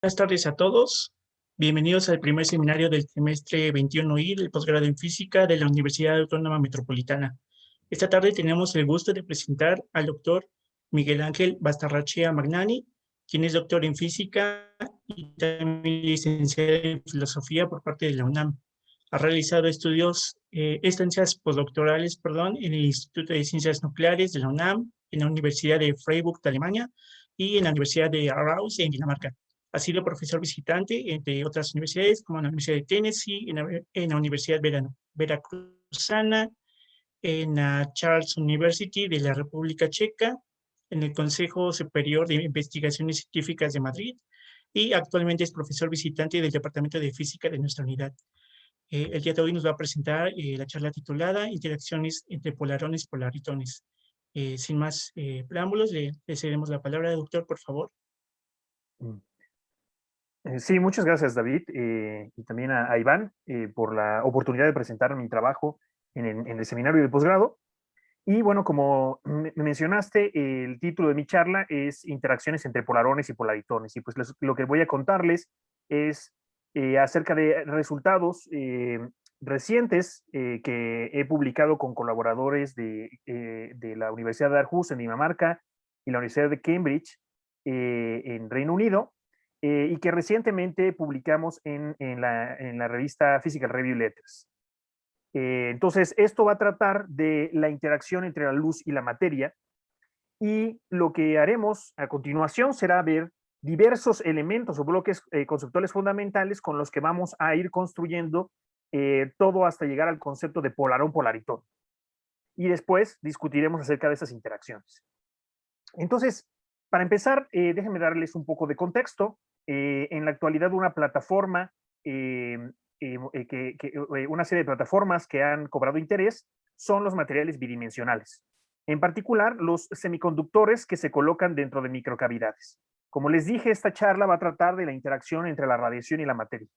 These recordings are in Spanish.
Buenas tardes a todos. Bienvenidos al primer seminario del semestre 21I del posgrado en física de la Universidad Autónoma Metropolitana. Esta tarde tenemos el gusto de presentar al doctor Miguel Ángel Bastarrachea Magnani, quien es doctor en física y también licenciado en filosofía por parte de la UNAM. Ha realizado estancias postdoctorales, en el Instituto de Ciencias Nucleares de la UNAM, en la Universidad de Freiburg de Alemania y en la Universidad de Aarhus en Dinamarca. Ha sido profesor visitante entre otras universidades, como la Universidad de Tennessee, en la Universidad Veracruzana, en la Charles University de la República Checa, en el Consejo Superior de Investigaciones Científicas de Madrid, y actualmente es profesor visitante del Departamento de Física de nuestra unidad. El día de hoy nos va a presentar la charla titulada Interacciones entre polarones y polaritones. Sin más preámbulos, le cedemos la palabra al doctor, por favor. Sí, muchas gracias, David, y también a Iván por la oportunidad de presentar mi trabajo en el seminario de posgrado. Y bueno, como me mencionaste, el título de mi charla es Interacciones entre polarones y polaritones. Y pues lo que voy a contarles es acerca de resultados recientes que he publicado con colaboradores de la Universidad de Aarhus en Dinamarca y la Universidad de Cambridge en Reino Unido, y que recientemente publicamos en la revista Physical Review Letters. Entonces, esto va a tratar de la interacción entre la luz y la materia, y lo que haremos a continuación será ver diversos elementos o bloques conceptuales fundamentales con los que vamos a ir construyendo todo hasta llegar al concepto de polarón-polaritón. Y después discutiremos acerca de esas interacciones. Entonces, para empezar, déjenme darles un poco de contexto. En la actualidad, una plataforma, una serie de plataformas que han cobrado interés son los materiales bidimensionales. En particular, los semiconductores que se colocan dentro de microcavidades. Como les dije, esta charla va a tratar de la interacción entre la radiación y la materia.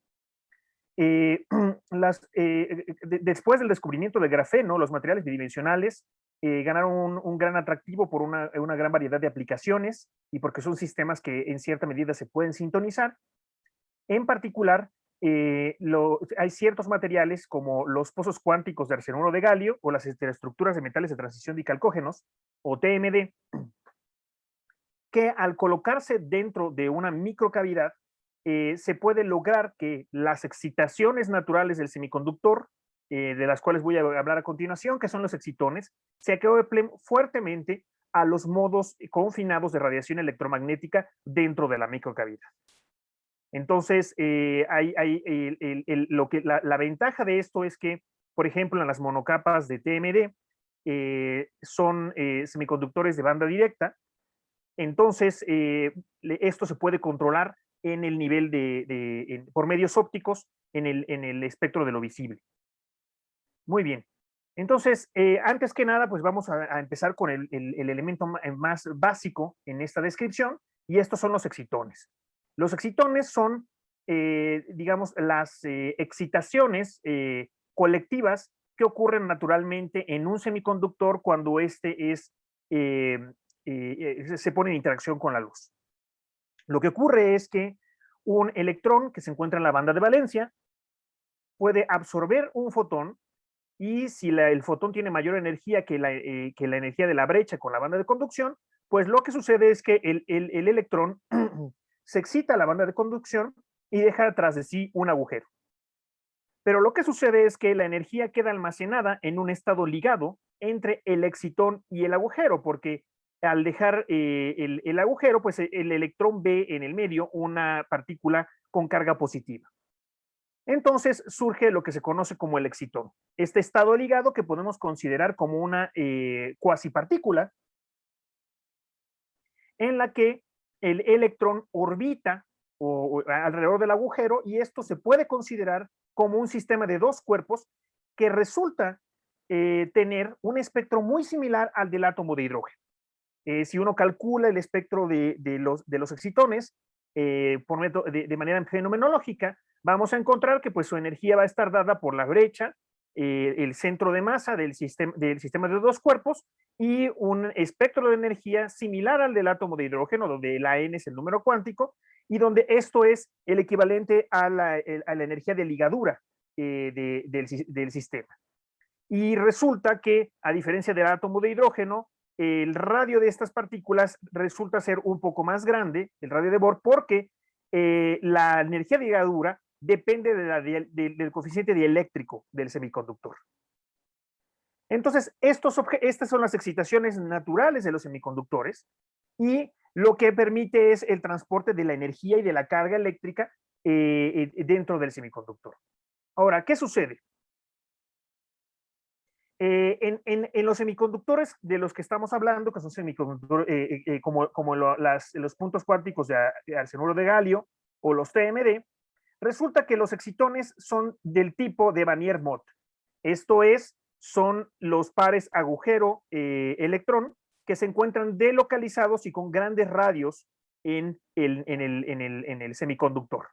Después del descubrimiento del grafeno, los materiales bidimensionales ganaron un gran atractivo por una gran variedad de aplicaciones y porque son sistemas que en cierta medida se pueden sintonizar. En particular, hay ciertos materiales como los pozos cuánticos de arsenuro de galio o las estructuras de metales de transición dicalcógenos, o TMD, que al colocarse dentro de una microcavidad, se puede lograr que las excitaciones naturales del semiconductor, de las cuales voy a hablar a continuación, que son los excitones, se acoplen fuertemente a los modos confinados de radiación electromagnética dentro de la microcavidad. Entonces, la ventaja de esto es que, por ejemplo, en las monocapas de TMD, son semiconductores de banda directa. Entonces, esto se puede controlar en el nivel por medios ópticos en el espectro de lo visible. Muy bien. Entonces, antes que nada, pues vamos a empezar con el elemento más básico en esta descripción, y estos son los excitones. Los excitones son, digamos, las excitaciones colectivas que ocurren naturalmente en un semiconductor cuando este se pone en interacción con la luz. Lo que ocurre es que un electrón que se encuentra en la banda de valencia puede absorber un fotón, y si el fotón tiene mayor energía que la energía de la brecha con la banda de conducción, pues lo que sucede es que el electrón se excita a la banda de conducción y deja atrás de sí un agujero. Pero lo que sucede es que la energía queda almacenada en un estado ligado entre el excitón y el agujero, porque al dejar el agujero, pues el electrón ve en el medio una partícula con carga positiva. Entonces surge lo que se conoce como el excitón. Este estado ligado que podemos considerar como una cuasipartícula en la que el electrón orbita alrededor del agujero, y esto se puede considerar como un sistema de dos cuerpos que resulta tener un espectro muy similar al del átomo de hidrógeno. Si uno calcula el espectro de los excitones de manera fenomenológica, vamos a encontrar que pues, su energía va a estar dada por la brecha, el centro de masa del sistema de dos cuerpos, y un espectro de energía similar al del átomo de hidrógeno, donde la N es el número cuántico, y donde esto es el equivalente a la energía de ligadura del sistema. Y resulta que, a diferencia del átomo de hidrógeno, el radio de estas partículas resulta ser un poco más grande, el radio de Bohr, porque la energía de ligadura depende del coeficiente dieléctrico del semiconductor. Entonces, estas son las excitaciones naturales de los semiconductores y lo que permite es el transporte de la energía y de la carga eléctrica dentro del semiconductor. Ahora, ¿qué sucede? En los semiconductores de los que estamos hablando, que son semiconductores como los puntos cuánticos de arsenuro de galio o los TMD, resulta que los excitones son del tipo de Wannier-Mott. Esto es, son los pares agujero-electrón que se encuentran delocalizados y con grandes radios en el semiconductor.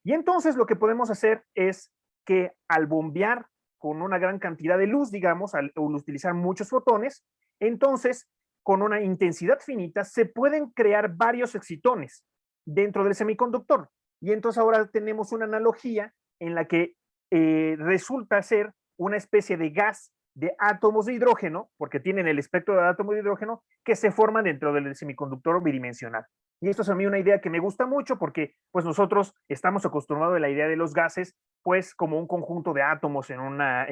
Y entonces lo que podemos hacer es que al bombear con una gran cantidad de luz, digamos, al utilizar muchos fotones, entonces con una intensidad finita se pueden crear varios excitones dentro del semiconductor. Y entonces ahora tenemos una analogía en la que resulta ser una especie de gas de átomos de hidrógeno, porque tienen el espectro de átomos de hidrógeno, que se forman dentro del semiconductor bidimensional. Y esto es a mí una idea que me gusta mucho porque pues nosotros estamos acostumbrados a la idea de los gases pues como un conjunto de átomos en una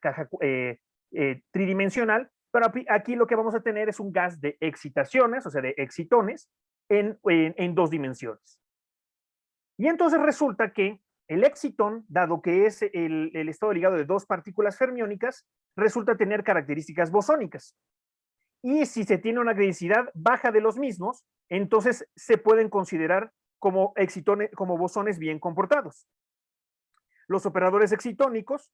caja tridimensional, pero aquí lo que vamos a tener es un gas de excitaciones, o sea, de excitones en dos dimensiones. Y entonces resulta que el excitón, dado que es el estado ligado de dos partículas fermiónicas, resulta tener características bosónicas. Y si se tiene una densidad baja de los mismos, entonces se pueden considerar como excitones, como bosones bien comportados. Los operadores excitónicos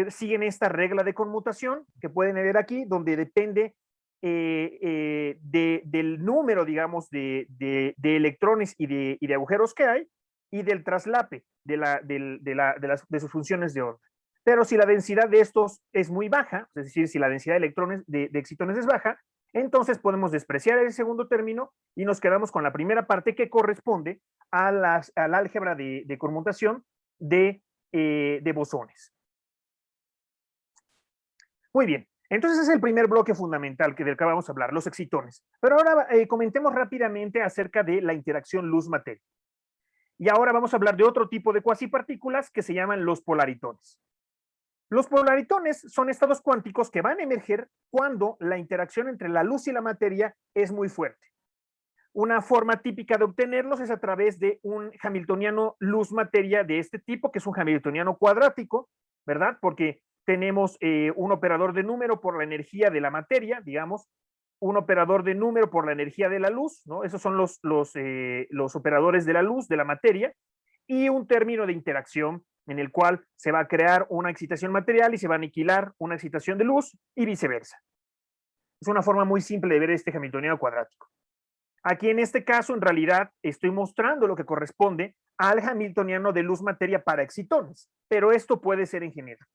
siguen esta regla de conmutación que pueden ver aquí, donde depende del número, digamos, de electrones y de agujeros que hay, y del traslape de sus funciones de onda. Pero si la densidad de estos es muy baja, es decir, si la densidad de electrones, de excitones es baja, entonces podemos despreciar el segundo término y nos quedamos con la primera parte que corresponde al álgebra de conmutación de bosones. Muy bien, entonces ese es el primer bloque fundamental del que vamos a hablar, los excitones. Pero ahora comentemos rápidamente acerca de la interacción luz-materia. Y ahora vamos a hablar de otro tipo de cuasipartículas que se llaman los polaritones. Los polaritones son estados cuánticos que van a emerger cuando la interacción entre la luz y la materia es muy fuerte. Una forma típica de obtenerlos es a través de un hamiltoniano luz-materia de este tipo, que es un hamiltoniano cuadrático, ¿verdad? Porque tenemos un operador de número por la energía de la materia, digamos, un operador de número por la energía de la luz, ¿no? Esos son los operadores de la luz, de la materia, y un término de interacción en el cual se va a crear una excitación material y se va a aniquilar una excitación de luz y viceversa. Es una forma muy simple de ver este hamiltoniano cuadrático. Aquí en este caso, en realidad, estoy mostrando lo que corresponde al hamiltoniano de luz-materia para excitones, pero esto puede ser en general.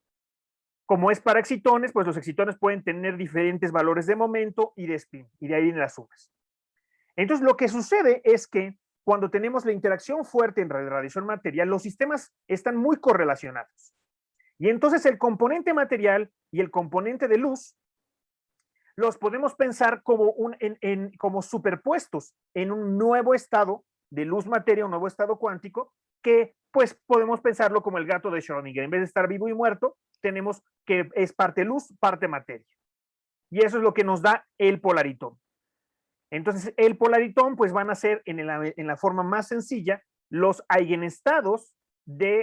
Como es para excitones, pues los excitones pueden tener diferentes valores de momento y de spin, y de ahí vienen las sumas. Entonces, lo que sucede es que cuando tenemos la interacción fuerte en radiación material, los sistemas están muy correlacionados. Y entonces el componente material y el componente de luz los podemos pensar como superpuestos en un nuevo estado de luz-materia, un nuevo estado cuántico, que pues podemos pensarlo como el gato de Schrödinger. En vez de estar vivo y muerto, tenemos que es parte luz, parte materia. Y eso es lo que nos da el polaritón. Entonces, el polaritón, pues van a ser en la forma más sencilla los eigenestados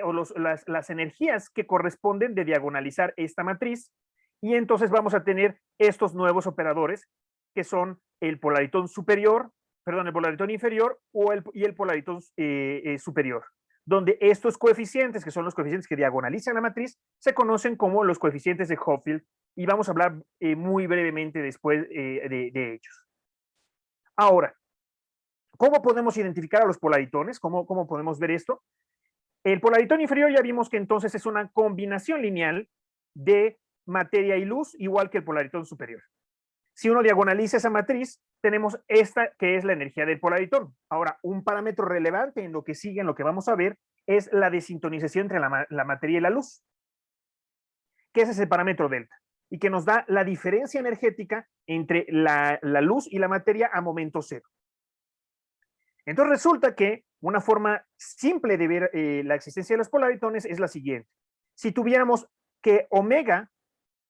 o las energías que corresponden de diagonalizar esta matriz. Y entonces vamos a tener estos nuevos operadores que son el polaritón superior, perdón, el polaritón inferior y el polaritón superior, donde estos coeficientes, que son los coeficientes que diagonalizan la matriz, se conocen como los coeficientes de Hopfield, y vamos a hablar muy brevemente después de ellos. Ahora, ¿cómo podemos identificar a los polaritones? ¿Cómo podemos ver esto? El polaritón inferior ya vimos que entonces es una combinación lineal de materia y luz, igual que el polaritón superior. Si uno diagonaliza esa matriz, tenemos esta que es la energía del polaritón. Ahora, un parámetro relevante en lo que sigue, en lo que vamos a ver, es la desintonización entre la materia y la luz, que ese es el parámetro delta, y que nos da la diferencia energética entre la luz y la materia a momento cero. Entonces resulta que una forma simple de ver la existencia de los polaritones es la siguiente. Si tuviéramos que omega,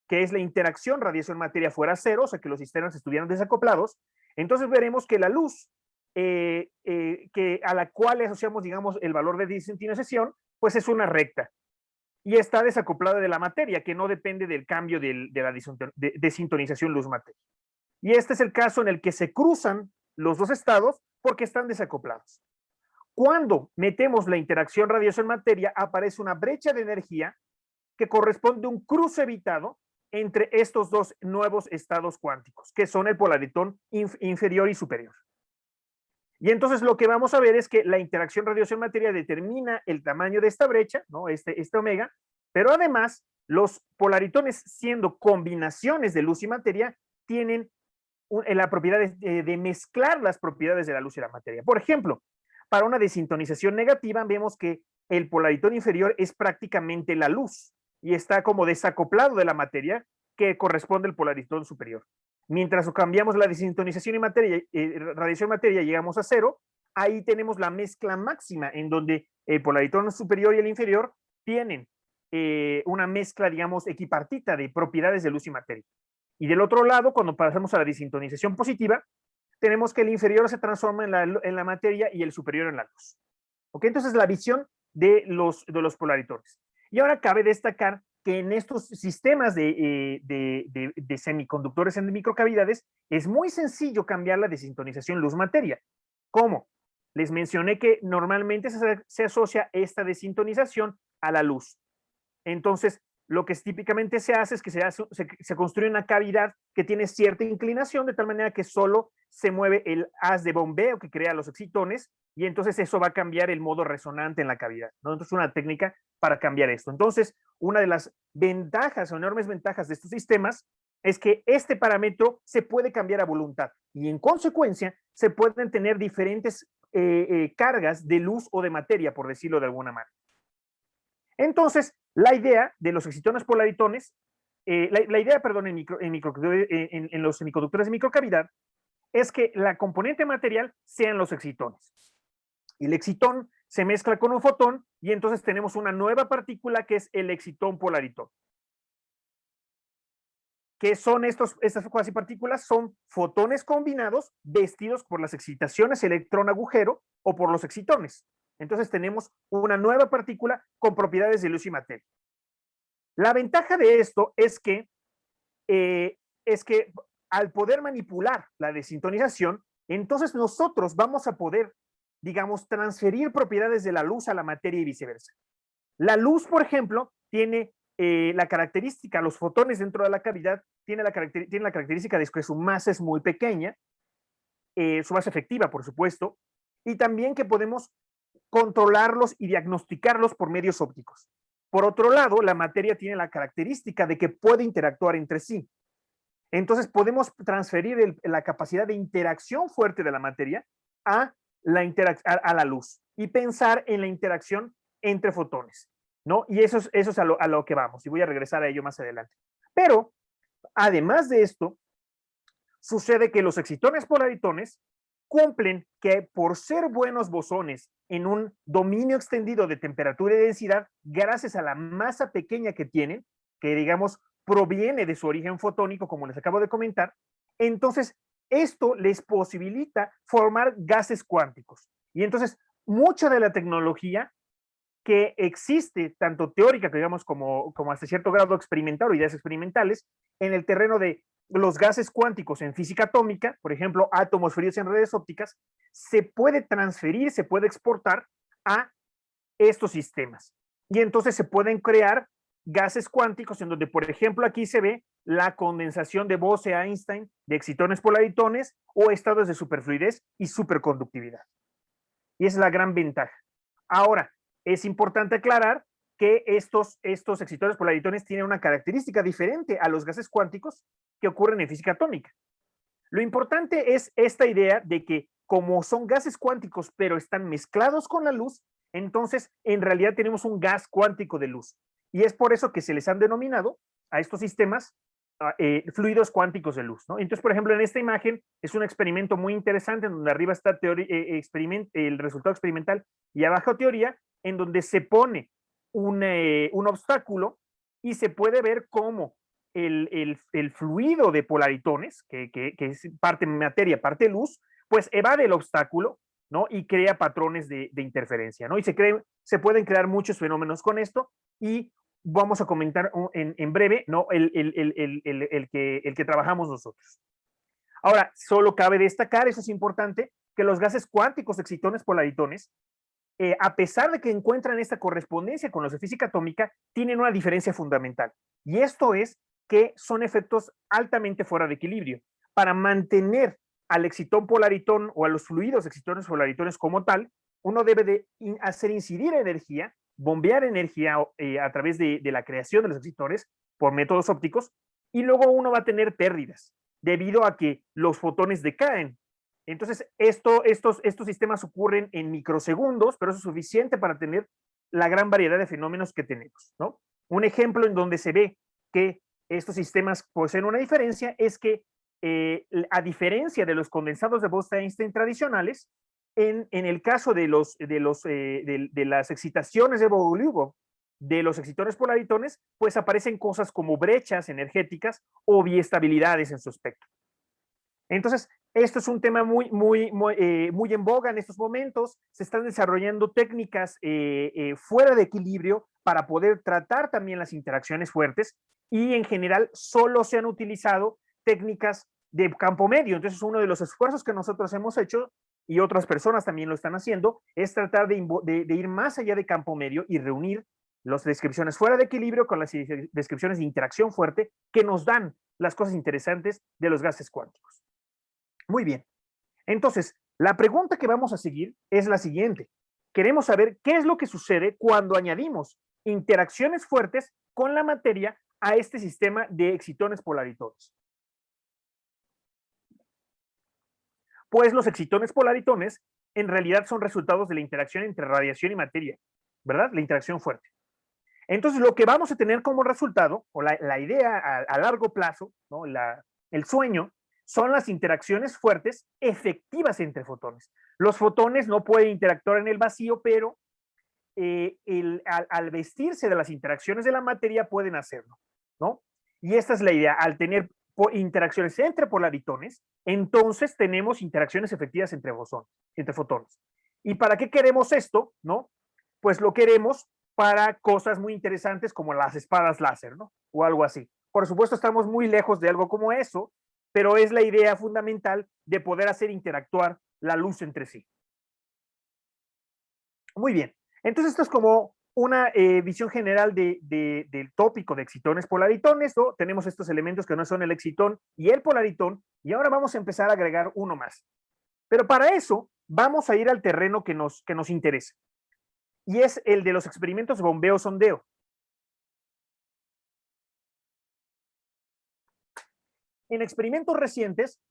que es la interacción radiación-materia, fuera cero, o sea que los sistemas estuvieran desacoplados, entonces veremos que la luz que a la cual le asociamos, digamos, el valor de desintonización, pues es una recta. Y está desacoplada de la materia, que no depende del cambio de la desintonización luz-materia. Y este es el caso en el que se cruzan los dos estados porque están desacoplados. Cuando metemos la interacción radiación-materia, aparece una brecha de energía que corresponde a un cruce evitado entre estos dos nuevos estados cuánticos, que son el polaritón inferior y superior. Y entonces lo que vamos a ver es que la interacción radiación-materia determina el tamaño de esta brecha, ¿no? este omega, pero además los polaritones, siendo combinaciones de luz y materia, tienen la propiedad de mezclar las propiedades de la luz y la materia. Por ejemplo, para una desintonización negativa, vemos que el polaritón inferior es prácticamente la luz y está como desacoplado de la materia que corresponde al polaritón superior. Mientras cambiamos la desintonización y materia, radiación materia, llegamos a cero, ahí tenemos la mezcla máxima en donde el polaritón superior y el inferior tienen una mezcla, digamos, equipartita de propiedades de luz y materia. Y del otro lado, cuando pasamos a la desintonización positiva, tenemos que el inferior se transforma en la materia y el superior en la luz. ¿Ok? Entonces, la visión de los polaritones. Y ahora cabe destacar que en estos sistemas de semiconductores en microcavidades es muy sencillo cambiar la desintonización luz-materia. ¿Cómo? Les mencioné que normalmente se asocia esta desintonización a la luz. Entonces, lo que típicamente se hace es que se construye una cavidad que tiene cierta inclinación, de tal manera que solo se mueve el haz de bombeo que crea los excitones, y entonces eso va a cambiar el modo resonante en la cavidad, ¿no? Entonces, una técnica para cambiar esto. Entonces, una de las ventajas o enormes ventajas de estos sistemas es que este parámetro se puede cambiar a voluntad, y en consecuencia se pueden tener diferentes cargas de luz o de materia, por decirlo de alguna manera. Entonces, la idea de los excitones polaritones, la idea, perdón, en los semiconductores de microcavidad, es que la componente material sean los excitones. Y el excitón se mezcla con un fotón y entonces tenemos una nueva partícula que es el excitón polaritón. ¿Qué son estas cuasipartículas? Son fotones combinados vestidos por las excitaciones electrón-agujero o por los excitones. Entonces tenemos una nueva partícula con propiedades de luz y materia. La ventaja de esto es que al poder manipular la desintonización, entonces nosotros vamos a poder, digamos, transferir propiedades de la luz a la materia y viceversa. La luz, por ejemplo, tiene la característica, los fotones dentro de la cavidad tiene la característica de que su masa es muy pequeña, su masa efectiva, por supuesto, y también que podemos controlarlos y diagnosticarlos por medios ópticos. Por otro lado, la materia tiene la característica de que puede interactuar entre sí. Entonces podemos transferir la capacidad de interacción fuerte de la materia a la luz y pensar en la interacción entre fotones, ¿no? Y eso es a lo que vamos, y voy a regresar a ello más adelante. Pero, además de esto, sucede que los excitones polaritones cumplen que por ser buenos bosones en un dominio extendido de temperatura y densidad, gracias a la masa pequeña que tienen, que digamos proviene de su origen fotónico, como les acabo de comentar, entonces esto les posibilita formar gases cuánticos. Y entonces mucha de la tecnología que existe, tanto teórica, digamos, como hasta cierto grado experimental o ideas experimentales, en el terreno de los gases cuánticos en física atómica, por ejemplo, átomos fríos en redes ópticas, se puede transferir, se puede exportar a estos sistemas. Y entonces se pueden crear gases cuánticos en donde, por ejemplo, aquí se ve la condensación de Bose-Einstein de excitones polaritones o estados de superfluidez y superconductividad. Y esa es la gran ventaja. Ahora, es importante aclarar que estos excitones polaritones tienen una característica diferente a los gases cuánticos que ocurren en física atómica. Lo importante es esta idea de que como son gases cuánticos, pero están mezclados con la luz, entonces en realidad tenemos un gas cuántico de luz. Y es por eso que se les han denominado a estos sistemas fluidos cuánticos de luz, ¿no? Entonces, por ejemplo, en esta imagen es un experimento muy interesante en donde arriba está el resultado experimental y abajo teoría, en donde se pone un obstáculo y se puede ver cómo el fluido de polaritones, que es parte materia, parte luz, pues evade el obstáculo, ¿no? Y crea patrones de interferencia, ¿no? Y se pueden crear muchos fenómenos con esto y vamos a comentar en breve, ¿no? El que trabajamos nosotros. Ahora, solo cabe destacar, eso es importante, que los gases cuánticos, excitones, polaritones, a pesar de que encuentran esta correspondencia con los de física atómica, tienen una diferencia fundamental. Y esto es que son efectos altamente fuera de equilibrio. Para mantener al excitón polaritón o a los fluidos excitones polaritones como tal, uno debe de hacer incidir energía, bombear energía a través de la creación de los excitores por métodos ópticos, y luego uno va a tener pérdidas debido a que los fotones decaen. Entonces, estos sistemas ocurren en microsegundos, pero eso es suficiente para tener la gran variedad de fenómenos que tenemos, ¿no? Un ejemplo en donde se ve que estos sistemas poseen una diferencia es que, a diferencia de los condensados de Bose-Einstein tradicionales, en el caso de las excitaciones de Bogoliubov, de los excitores polaritones, pues aparecen cosas como brechas energéticas o biestabilidades en su espectro. Entonces, esto es un tema muy en boga en estos momentos. Se están desarrollando técnicas fuera de equilibrio para poder tratar también las interacciones fuertes y en general solo se han utilizado técnicas de campo medio. Entonces, uno de los esfuerzos que nosotros hemos hecho y otras personas también lo están haciendo es tratar de ir más allá de campo medio y reunir las descripciones fuera de equilibrio con las descripciones de interacción fuerte que nos dan las cosas interesantes de los gases cuánticos. Muy bien. Entonces, la pregunta que vamos a seguir es la siguiente. Queremos saber qué es lo que sucede cuando añadimos interacciones fuertes con la materia a este sistema de excitones polaritones. Pues los excitones polaritones en realidad son resultados de la interacción entre radiación y materia, ¿verdad? La interacción fuerte. Entonces, lo que vamos a tener como resultado, o la idea a largo plazo, ¿no? El sueño, son las interacciones fuertes efectivas entre fotones. Los fotones no pueden interactuar en el vacío, pero al vestirse de las interacciones de la materia pueden hacerlo, ¿no? Y esta es la idea, al tener interacciones entre polaritones, entonces tenemos interacciones efectivas entre fotones. ¿Y para qué queremos esto, no? Pues lo queremos para cosas muy interesantes como las espadas láser, ¿no? O algo así. Por supuesto, estamos muy lejos de algo como eso, pero es la idea fundamental de poder hacer interactuar la luz entre sí. Muy bien. Entonces, esto es como una visión general del tópico de excitones polaritones, ¿no? Tenemos estos elementos que no son el excitón y el polaritón, y ahora vamos a empezar a agregar uno más. Pero para eso, vamos a ir al terreno que nos interesa, y es el de los experimentos bombeo-sondeo. En experimentos recientes,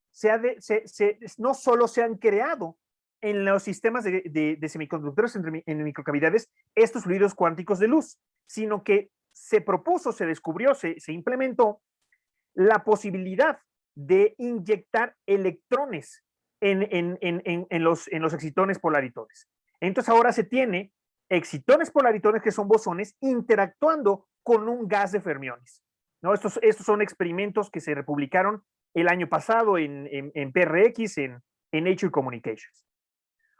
no solo se han creado en los sistemas de semiconductores en microcavidades estos fluidos cuánticos de luz, sino que se propuso, se descubrió, se implementó la posibilidad de inyectar electrones en los excitones polaritones. Entonces ahora se tiene excitones polaritones que son bosones interactuando con un gas de fermiones, ¿no? Estos son experimentos que se republicaron el año pasado en PRX, en Nature Communications.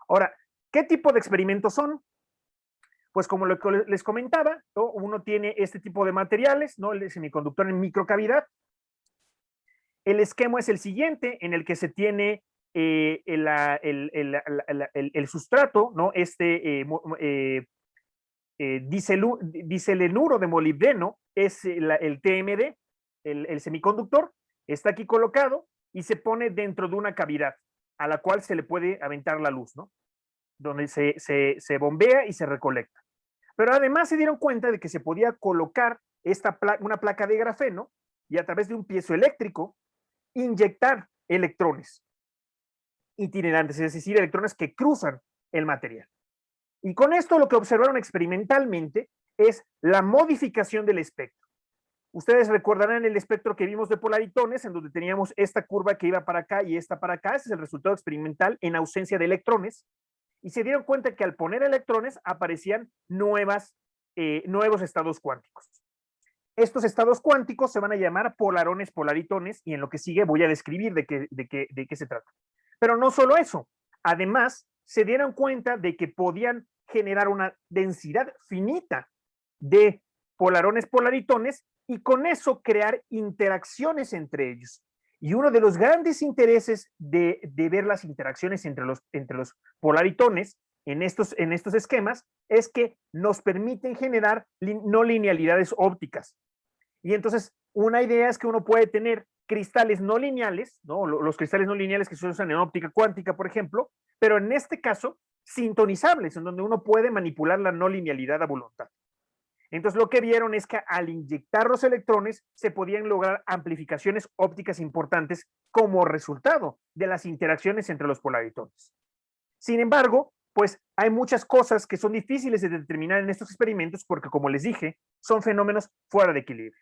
Ahora, ¿qué tipo de experimentos son? Pues como lo que les comentaba, ¿no? Uno tiene este tipo de materiales, ¿no? El semiconductor en microcavidad. El esquema es el siguiente, en el que se tiene el sustrato, ¿no? Diselenuro de molibdeno es el TMD, el semiconductor, está aquí colocado y se pone dentro de una cavidad a la cual se le puede aventar la luz, ¿no? Donde se bombea y se recolecta. Pero además se dieron cuenta de que se podía colocar una placa de grafeno y a través de un piezoeléctrico inyectar electrones itinerantes, es decir, electrones que cruzan el material. Y con esto lo que observaron experimentalmente es la modificación del espectro. Ustedes recordarán el espectro que vimos de polaritones, en donde teníamos esta curva que iba para acá y esta para acá. Ese es el resultado experimental en ausencia de electrones. Y se dieron cuenta que al poner electrones aparecían nuevos estados cuánticos. Estos estados cuánticos se van a llamar polarones, polaritones, y en lo que sigue voy a describir de qué se trata. Pero no solo eso, además se dieron cuenta de que podían generar una densidad finita de polarones, polaritones, y con eso crear interacciones entre ellos. Y uno de los grandes intereses de ver las interacciones entre los polaritones en estos esquemas es que nos permiten generar no linealidades ópticas. Y entonces, una idea es que uno puede tener cristales no lineales, ¿no? Los cristales no lineales que se usan en óptica cuántica, por ejemplo, pero en este caso, sintonizables, en donde uno puede manipular la no linealidad a voluntad. Entonces, lo que vieron es que al inyectar los electrones se podían lograr amplificaciones ópticas importantes como resultado de las interacciones entre los polaritones. Sin embargo, pues hay muchas cosas que son difíciles de determinar en estos experimentos porque, como les dije, son fenómenos fuera de equilibrio.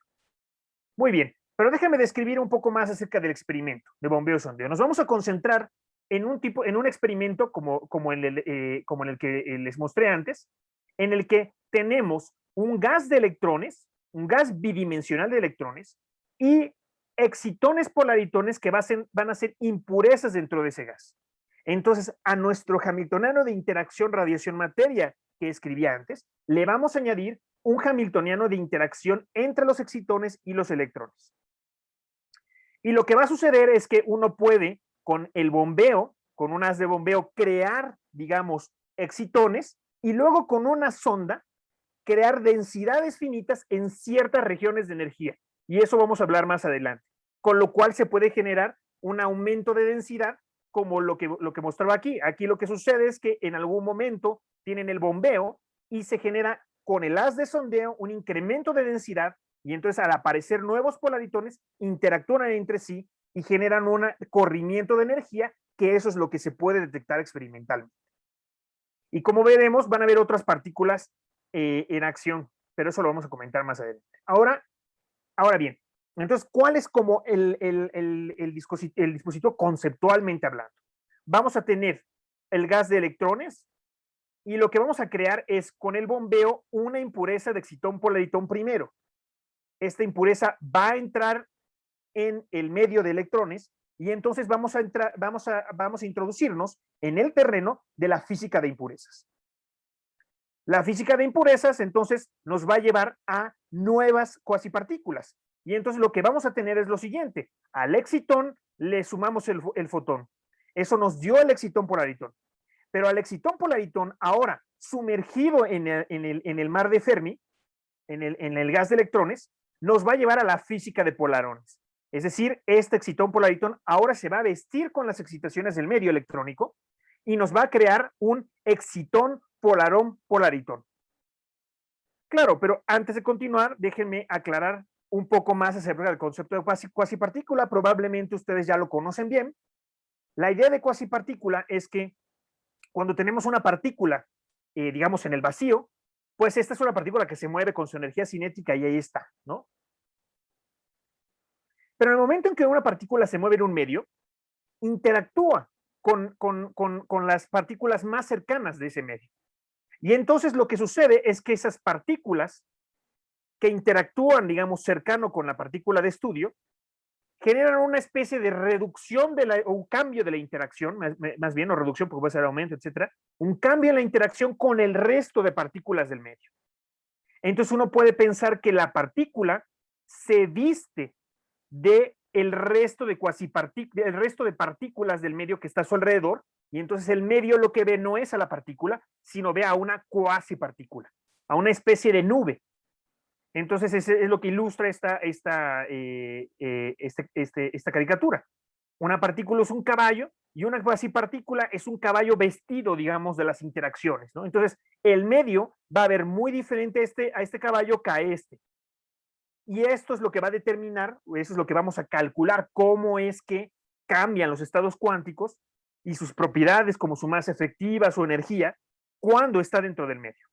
Muy bien, pero déjenme describir un poco más acerca del experimento de bombeo-sondeo. Nos vamos a concentrar en un experimento como en el que les mostré antes, en el que tenemos un gas de electrones, un gas bidimensional de electrones y excitones polaritones que van a ser impurezas dentro de ese gas. Entonces, a nuestro hamiltoniano de interacción radiación-materia que escribí antes, le vamos a añadir un hamiltoniano de interacción entre los excitones y los electrones. Y lo que va a suceder es que uno puede, con el bombeo, con un haz de bombeo, crear, digamos, excitones y luego con una sonda crear densidades finitas en ciertas regiones de energía. Y eso vamos a hablar más adelante. Con lo cual se puede generar un aumento de densidad como lo que mostraba aquí. Aquí lo que sucede es que en algún momento tienen el bombeo y se genera con el haz de sondeo un incremento de densidad y entonces al aparecer nuevos polaritones interactúan entre sí y generan un corrimiento de energía, que eso es lo que se puede detectar experimentalmente. Y como veremos, van a haber otras partículas en acción, pero eso lo vamos a comentar más adelante. Ahora bien, entonces, ¿cuál es como el dispositivo conceptualmente hablando? Vamos a tener el gas de electrones y lo que vamos a crear es con el bombeo una impureza de excitón polaritón primero. Esta impureza va a entrar en el medio de electrones y entonces vamos a introducirnos en el terreno de la física de impurezas. La física de impurezas entonces nos va a llevar a nuevas cuasipartículas. Y entonces lo que vamos a tener es lo siguiente: al excitón le sumamos el fotón. Eso nos dio el excitón polaritón. Pero al excitón polaritón, ahora sumergido en el mar de Fermi, en el gas de electrones, nos va a llevar a la física de polarones. Es decir, este excitón polaritón ahora se va a vestir con las excitaciones del medio electrónico y nos va a crear un excitón polarón polaritón. Claro, pero antes de continuar, déjenme aclarar un poco más acerca del concepto de cuasipartícula. Probablemente ustedes ya lo conocen bien. La idea de cuasipartícula es que cuando tenemos una partícula, digamos, en el vacío, pues esta es una partícula que se mueve con su energía cinética y ahí está, ¿no? Pero en el momento en que una partícula se mueve en un medio, interactúa con las partículas más cercanas de ese medio. Y entonces lo que sucede es que esas partículas que interactúan, digamos, cercano con la partícula de estudio, generan una especie de reducción o un cambio de la interacción, más bien, o reducción, porque puede ser aumento, etcétera, un cambio en la interacción con el resto de partículas del medio. Entonces uno puede pensar que la partícula se viste del resto de partículas del medio que está a su alrededor, y entonces el medio lo que ve no es a la partícula, sino ve a una cuasipartícula, a una especie de nube. Entonces, es lo que ilustra esta caricatura. Una partícula es un caballo y una cuasipartícula es un caballo vestido, digamos, de las interacciones, ¿no? Entonces, el medio va a ver muy diferente a este caballo que a este. Y esto es lo que va a determinar, eso es lo que vamos a calcular, cómo es que cambian los estados cuánticos y sus propiedades como su masa efectiva, su energía, cuando está dentro del medio.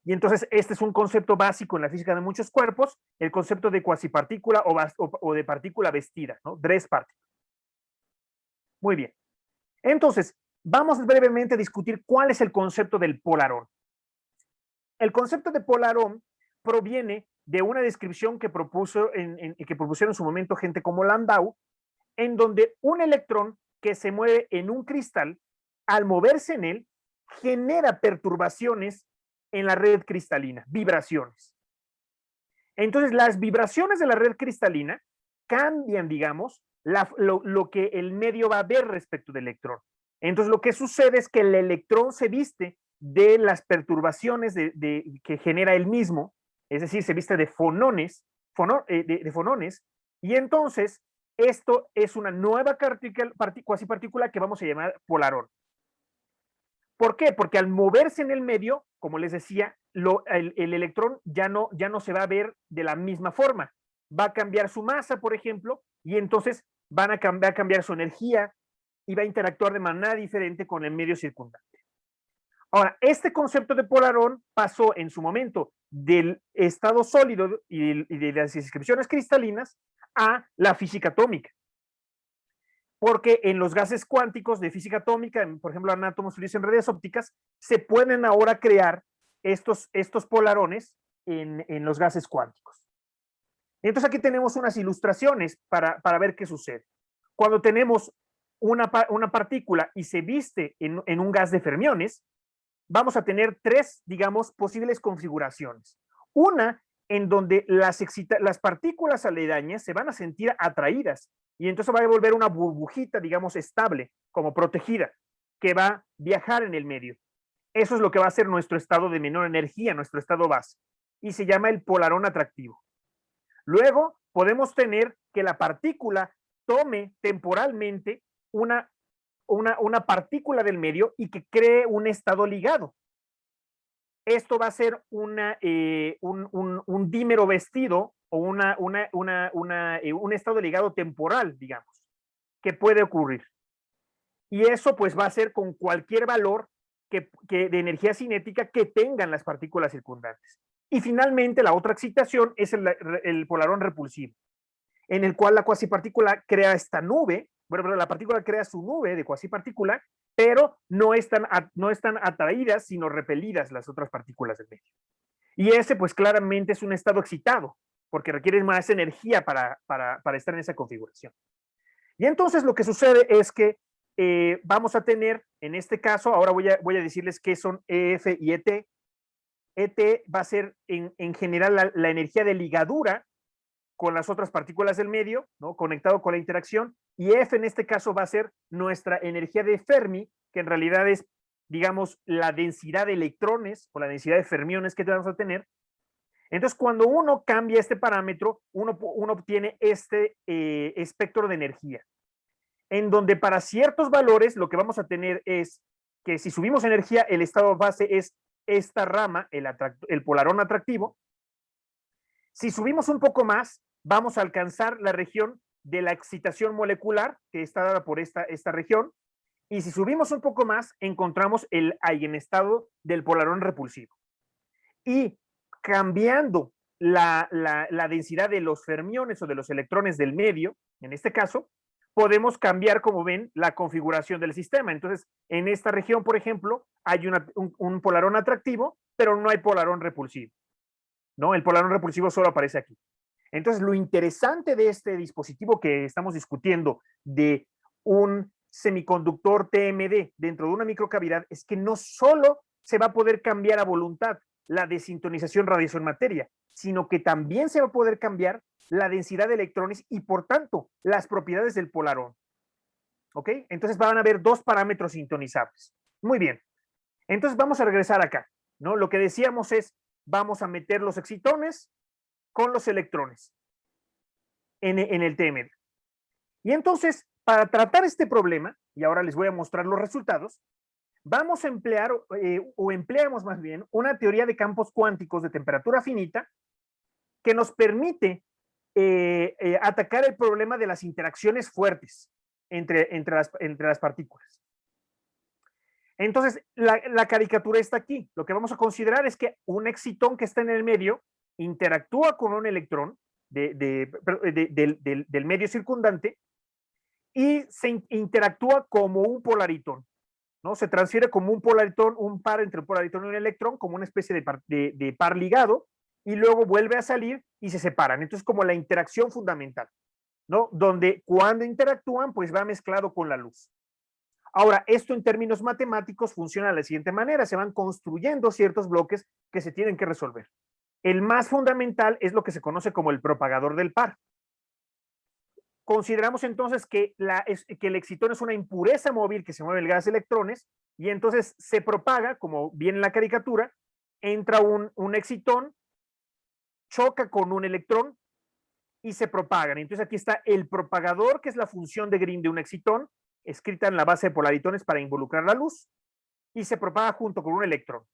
Y entonces este es un concepto básico en la física de muchos cuerpos, el concepto de cuasipartícula o de partícula vestida, ¿no? Dress particle. Muy bien. Entonces, vamos brevemente a discutir cuál es el concepto del polarón. El concepto de polarón proviene de una descripción que propusieron en su momento gente como Landau, en donde un electrón que se mueve en un cristal, al moverse en él, genera perturbaciones en la red cristalina, vibraciones. Entonces, las vibraciones de la red cristalina cambian, digamos, lo que el medio va a ver respecto del electrón. Entonces, lo que sucede es que el electrón se viste de las perturbaciones que genera él mismo, es decir, se viste de fonones, y entonces esto es una nueva cuasipartícula que vamos a llamar polarón. ¿Por qué? Porque al moverse en el medio, como les decía, el electrón ya no se va a ver de la misma forma. Va a cambiar su masa, por ejemplo, y entonces va a cambiar su energía y va a interactuar de manera diferente con el medio circundante. Ahora, este concepto de polarón pasó en su momento del estado sólido y de las descripciones cristalinas a la física atómica. Porque en los gases cuánticos de física atómica, por ejemplo, en átomos fluidos en redes ópticas, se pueden ahora crear estos polarones en los gases cuánticos. Entonces aquí tenemos unas ilustraciones para ver qué sucede. Cuando tenemos una partícula y se viste en un gas de fermiones, vamos a tener tres, digamos, posibles configuraciones. Una en donde las partículas aledañas se van a sentir atraídas y entonces va a volver una burbujita, digamos, estable, como protegida, que va a viajar en el medio. Eso es lo que va a ser nuestro estado de menor energía, nuestro estado base, y se llama el polarón atractivo. Luego podemos tener que la partícula tome temporalmente una partícula del medio y que cree un estado ligado. Esto va a ser un dímero vestido o un estado ligado temporal, digamos, que puede ocurrir. Y eso pues va a ser con cualquier valor de energía cinética que tengan las partículas circundantes. Y finalmente la otra excitación es el polarón repulsivo, en el cual la cuasipartícula crea esta nube, bueno, la partícula crea su nube de cuasipartícula, pero no están atraídas, sino repelidas las otras partículas del medio. Y ese, pues claramente es un estado excitado, porque requiere más energía para estar en esa configuración. Y entonces lo que sucede es que vamos a tener, en este caso, ahora voy a decirles qué son EF y ET. ET va a ser en general la energía de ligadura con las otras partículas del medio, ¿no? Conectado con la interacción, y F en este caso va a ser nuestra energía de Fermi, que en realidad es, digamos, la densidad de electrones o la densidad de fermiones que vamos a tener. Entonces, cuando uno cambia este parámetro, uno obtiene este espectro de energía, en donde para ciertos valores lo que vamos a tener es que si subimos energía, el estado base es esta rama, el polarón atractivo. Si subimos un poco más, vamos a alcanzar la región de la excitación molecular, que está dada por esta región, y si subimos un poco más, encontramos el eigenestado del polarón repulsivo. Y cambiando la densidad de los fermiones o de los electrones del medio, en este caso, podemos cambiar, como ven, la configuración del sistema. Entonces, en esta región, por ejemplo, hay un polarón atractivo, pero no hay polarón repulsivo, ¿no? El polarón repulsivo solo aparece aquí. Entonces, lo interesante de este dispositivo que estamos discutiendo de un semiconductor TMD dentro de una microcavidad es que no solo se va a poder cambiar a voluntad la desintonización radiación-materia, sino que también se va a poder cambiar la densidad de electrones y, por tanto, las propiedades del polarón. ¿Ok? Entonces van a haber dos parámetros sintonizables. Muy bien. Entonces vamos a regresar acá, ¿no? Lo que decíamos es, vamos a meter los excitones con los electrones en el TMD. Y entonces, para tratar este problema, y ahora les voy a mostrar los resultados, vamos a emplear, o empleamos más bien, una teoría de campos cuánticos de temperatura finita que nos permite atacar el problema de las interacciones fuertes entre las partículas. Entonces, la caricatura está aquí. Lo que vamos a considerar es que un excitón que está en el medio interactúa con un electrón del medio circundante y se interactúa como un polaritón, ¿no? Se transfiere como un polaritón, un par entre un polaritón y un electrón, como una especie de par ligado, y luego vuelve a salir y se separan. Entonces, como la interacción fundamental, ¿no? Donde cuando interactúan, pues va mezclado con la luz. Ahora, esto en términos matemáticos funciona de la siguiente manera: se van construyendo ciertos bloques que se tienen que resolver. El más fundamental es lo que se conoce como el propagador del par. Consideramos entonces que el excitón es una impureza móvil que se mueve el gas de electrones, y entonces se propaga, como viene en la caricatura, entra un excitón, choca con un electrón y se propagan. Entonces aquí está el propagador, que es la función de Green de un excitón, escrita en la base de polaritones para involucrar la luz, y se propaga junto con un electrón.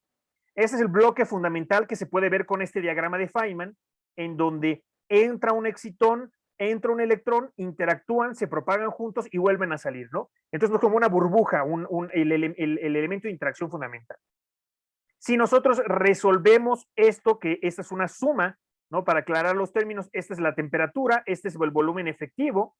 Ese es el bloque fundamental que se puede ver con este diagrama de Feynman, en donde entra un excitón, entra un electrón, interactúan, se propagan juntos y vuelven a salir, ¿no? Entonces es como una burbuja, el elemento de interacción fundamental. Si nosotros resolvemos esto, que esta es una suma, ¿no? Para aclarar los términos, esta es la temperatura, este es el volumen efectivo,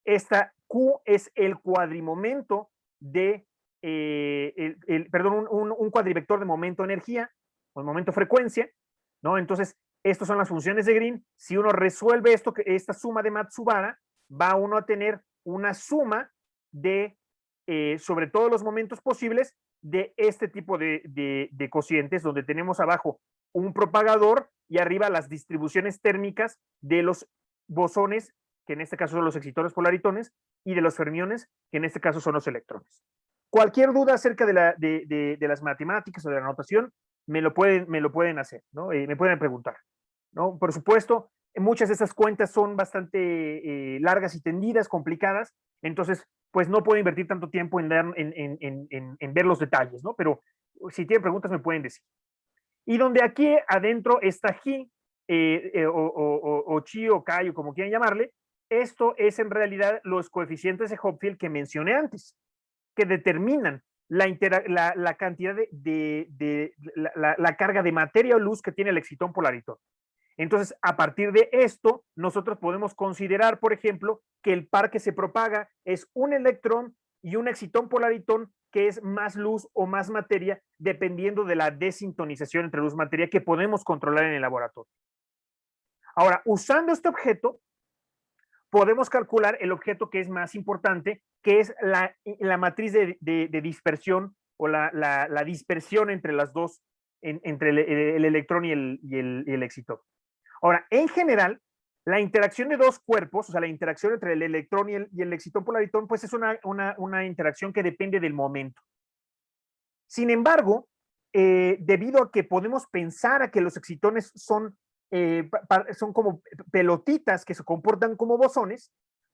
esta Q es el cuadrimomento de, perdón, un cuadrivector de momento-energía, o momento-frecuencia, ¿no? Entonces, estas son las funciones de Green. Si uno resuelve esta suma de Matsubara, va uno a tener una suma de, sobre todos los momentos posibles, de este tipo de cocientes, donde tenemos abajo un propagador y arriba las distribuciones térmicas de los bosones, que en este caso son los excitones polaritones, y de los fermiones, que en este caso son los electrones. Cualquier duda acerca de las matemáticas o de la notación, me lo pueden hacer, ¿no? Me pueden preguntar, ¿no? Por supuesto, muchas de estas cuentas son bastante largas y tendidas, complicadas, entonces, pues no puedo invertir tanto tiempo en ver los detalles, ¿no? Pero si tienen preguntas, me pueden decir. Y donde aquí adentro está G, o Chi o Kai, o como quieran llamarle, esto es en realidad los coeficientes de Hopfield que mencioné antes, que determinan la cantidad la carga de materia o luz que tiene el excitón polaritón. Entonces, a partir de esto, nosotros podemos considerar, por ejemplo, que el par que se propaga es un electrón y un excitón polaritón, que es más luz o más materia, dependiendo de la desintonización entre luz y materia que podemos controlar en el laboratorio. Ahora, usando este objeto, podemos calcular el objeto que es más importante, que es la matriz de dispersión, o la dispersión entre las dos, entre el electrón y el excitón. Ahora, en general, la interacción de dos cuerpos, o sea, la interacción entre el electrón y el excitón polaritón, pues es una interacción que depende del momento. Sin embargo, debido a que podemos pensar a que los excitones son como pelotitas que se comportan como bosones,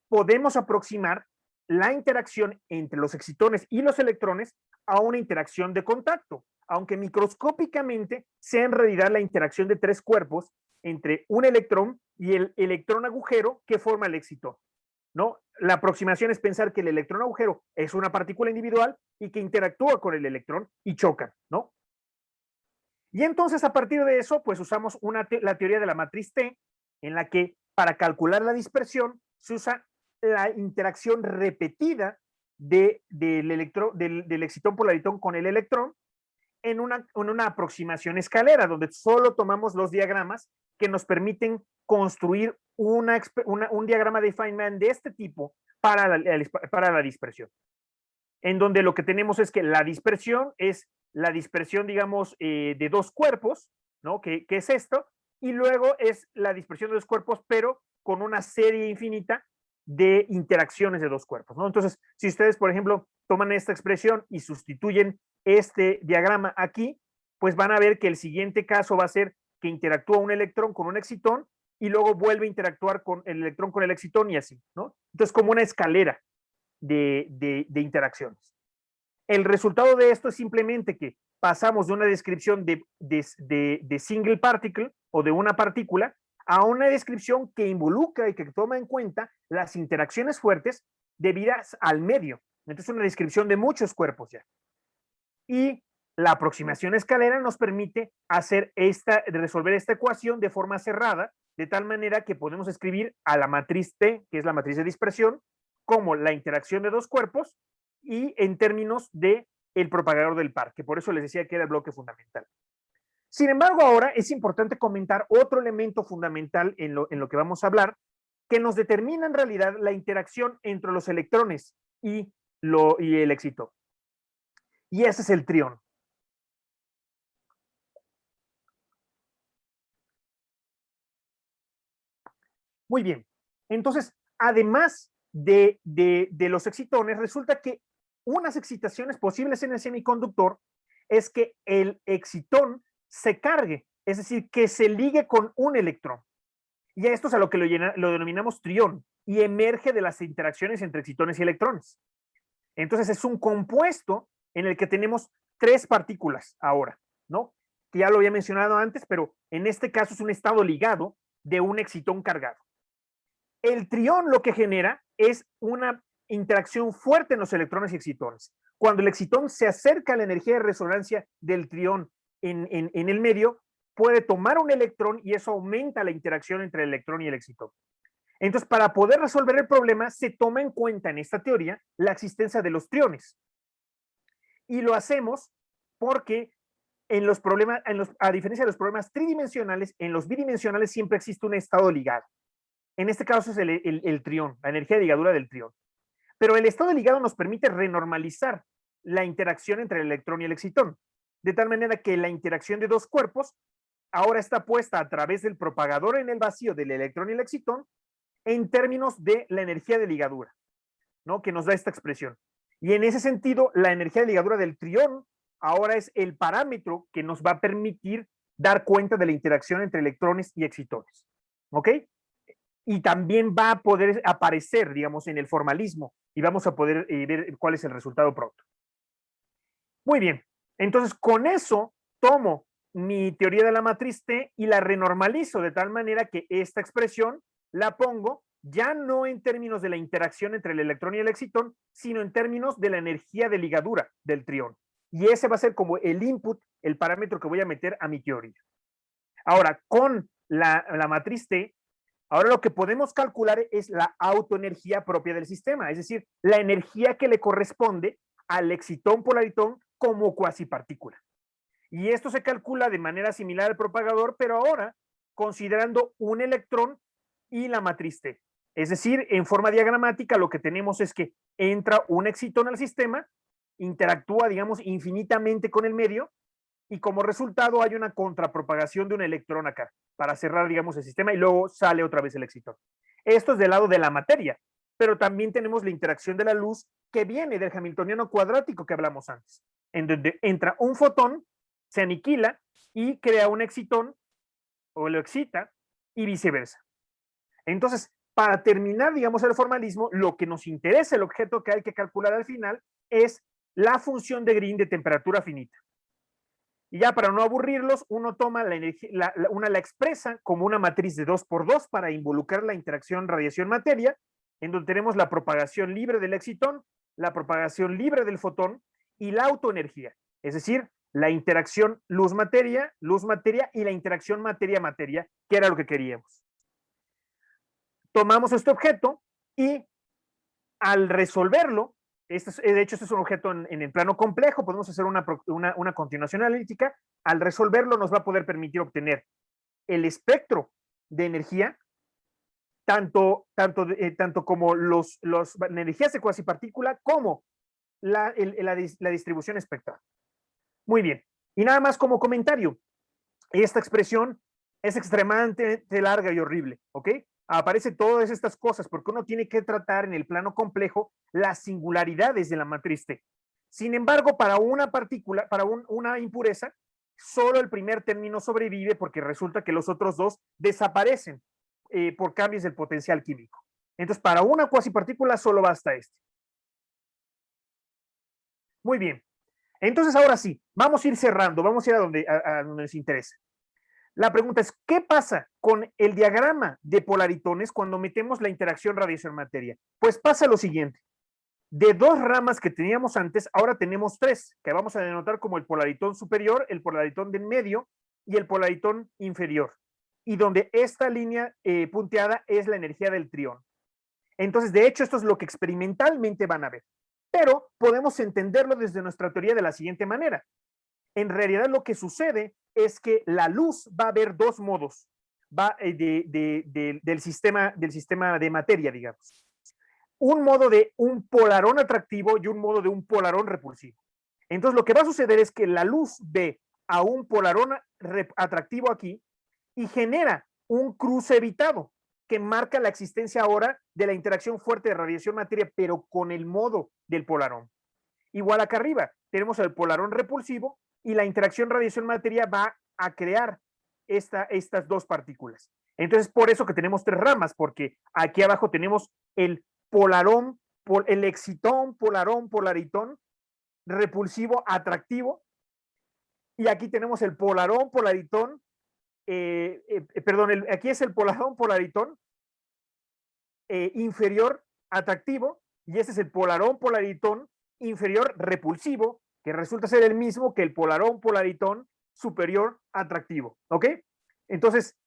podemos aproximar la interacción entre los excitones y los electrones a una interacción de contacto, aunque microscópicamente sea en realidad la interacción de tres cuerpos entre un electrón y el electrón agujero que forma el excitón, ¿no? La aproximación es pensar que el electrón agujero es una partícula individual y que interactúa con el electrón y chocan, ¿no? Y entonces, a partir de eso, pues usamos la teoría de la matriz T, en la que para calcular la dispersión se usa la interacción repetida del excitón polaritón con el electrón en una aproximación escalera, donde solo tomamos los diagramas que nos permiten construir un diagrama de Feynman de este tipo para la dispersión, en donde lo que tenemos es que la dispersión es la dispersión, digamos, de dos cuerpos, ¿no? Que es esto, y luego es la dispersión de dos cuerpos, pero con una serie infinita de interacciones de dos cuerpos, ¿no? Entonces, si ustedes, por ejemplo, toman esta expresión y sustituyen este diagrama aquí, pues van a ver que el siguiente caso va a ser que interactúa un electrón con un excitón y luego vuelve a interactuar con el electrón con el excitón y así, ¿no? Entonces, como una escalera de interacciones. El resultado de esto es simplemente que pasamos de una descripción de single particle, o de una partícula, a una descripción que involucra y que toma en cuenta las interacciones fuertes debidas al medio. Entonces, una descripción de muchos cuerpos ya. Y la aproximación escalera nos permite resolver esta ecuación de forma cerrada, de tal manera que podemos escribir a la matriz T, que es la matriz de dispersión, como la interacción de dos cuerpos y en términos de el propagador del par, que por eso les decía que era el bloque fundamental. Sin embargo, ahora es importante comentar otro elemento fundamental en lo que vamos a hablar, que nos determina en realidad la interacción entre los electrones y el excitón. Y ese es el trión. Muy bien. Entonces, además de los excitones, resulta que unas excitaciones posibles en el semiconductor es que el excitón se cargue, es decir, que se ligue con un electrón. Y a esto es a lo que lo denominamos trión, y emerge de las interacciones entre excitones y electrones. Entonces es un compuesto en el que tenemos tres partículas ahora, ¿no? Que ya lo había mencionado antes, pero en este caso es un estado ligado de un excitón cargado. El trión lo que genera es una interacción fuerte en los electrones y excitones. Cuando el excitón se acerca a la energía de resonancia del trión en el medio, puede tomar un electrón y eso aumenta la interacción entre el electrón y el excitón. Entonces, para poder resolver el problema, se toma en cuenta en esta teoría la existencia de los triones. Y lo hacemos porque en los problemas, a diferencia de los problemas tridimensionales, en los bidimensionales siempre existe un estado ligado. En este caso es el trión, la energía de ligadura del trión. Pero el estado ligado nos permite renormalizar la interacción entre el electrón y el excitón, de tal manera que la interacción de dos cuerpos ahora está puesta a través del propagador en el vacío del electrón y el excitón en términos de la energía de ligadura, ¿no? Que nos da esta expresión. Y en ese sentido, la energía de ligadura del trión ahora es el parámetro que nos va a permitir dar cuenta de la interacción entre electrones y excitones. ¿Ok? Y también va a poder aparecer, digamos, en el formalismo y vamos a poder ver cuál es el resultado pronto. Muy bien, entonces con eso tomo mi teoría de la matriz T y la renormalizo de tal manera que esta expresión la pongo ya no en términos de la interacción entre el electrón y el excitón, sino en términos de la energía de ligadura del trión. Y ese va a ser como el input, el parámetro que voy a meter a mi teoría. Ahora, con la matriz T, ahora lo que podemos calcular es la autoenergía propia del sistema, es decir, la energía que le corresponde al excitón polaritón como cuasipartícula. Y esto se calcula de manera similar al propagador, pero ahora considerando un electrón y la matriz T. Es decir, en forma diagramática lo que tenemos es que entra un excitón al sistema, interactúa, digamos, infinitamente con el medio, y como resultado hay una contrapropagación de un electrón acá, para cerrar, digamos, el sistema, y luego sale otra vez el excitón. Esto es del lado de la materia, pero también tenemos la interacción de la luz que viene del hamiltoniano cuadrático que hablamos antes, en donde entra un fotón, se aniquila y crea un excitón, o lo excita, y viceversa. Entonces, para terminar, digamos, el formalismo, lo que nos interesa, el objeto que hay que calcular al final, es la función de Green de temperatura finita. Y ya para no aburrirlos, uno toma la energía, la expresa como una matriz de 2×2 para involucrar la interacción radiación-materia, en donde tenemos la propagación libre del excitón, la propagación libre del fotón y la autoenergía, es decir, la interacción luz-materia y la interacción materia-materia, que era lo que queríamos. Tomamos este objeto y al resolverlo, de hecho este es un objeto en el plano complejo, podemos hacer una continuación analítica, al resolverlo nos va a poder permitir obtener el espectro de energía, tanto como las energías de cuasipartícula como la distribución espectral. Muy bien, y nada más como comentario, esta expresión es extremadamente larga y horrible, ¿ok? Aparece todas estas cosas porque uno tiene que tratar en el plano complejo las singularidades de la matriz T. Sin embargo, para una partícula, para una impureza, solo el primer término sobrevive porque resulta que los otros dos desaparecen por cambios del potencial químico. Entonces, para una cuasipartícula solo basta este. Muy bien. Entonces, ahora sí, vamos a ir cerrando, vamos a ir a donde nos interesa. La pregunta es, ¿qué pasa con el diagrama de polaritones cuando metemos la interacción radiación-materia? Pues pasa lo siguiente. De dos ramas que teníamos antes, ahora tenemos tres, que vamos a denotar como el polaritón superior, el polaritón del medio y el polaritón inferior. Y donde esta línea punteada es la energía del trión. Entonces, de hecho, esto es lo que experimentalmente van a ver. Pero podemos entenderlo desde nuestra teoría de la siguiente manera. En realidad lo que sucede es que la luz va a haber dos modos del sistema de materia, digamos. Un modo de un polarón atractivo y un modo de un polarón repulsivo. Entonces lo que va a suceder es que la luz ve a un polarón atractivo aquí y genera un cruce evitado que marca la existencia ahora de la interacción fuerte de radiación-materia, pero con el modo del polarón. Igual acá arriba, tenemos el polarón repulsivo y la interacción radiación-materia va a crear estas dos partículas. Entonces, por eso que tenemos tres ramas, porque aquí abajo tenemos el polarón, el excitón, polarón, polaritón, repulsivo, atractivo, y aquí tenemos el polarón, polaritón, aquí es el polarón, polaritón inferior, atractivo, y este es el polarón, polaritón inferior, repulsivo, que resulta ser el mismo que el polarón, polaritón superior, atractivo, ¿ok? Entonces,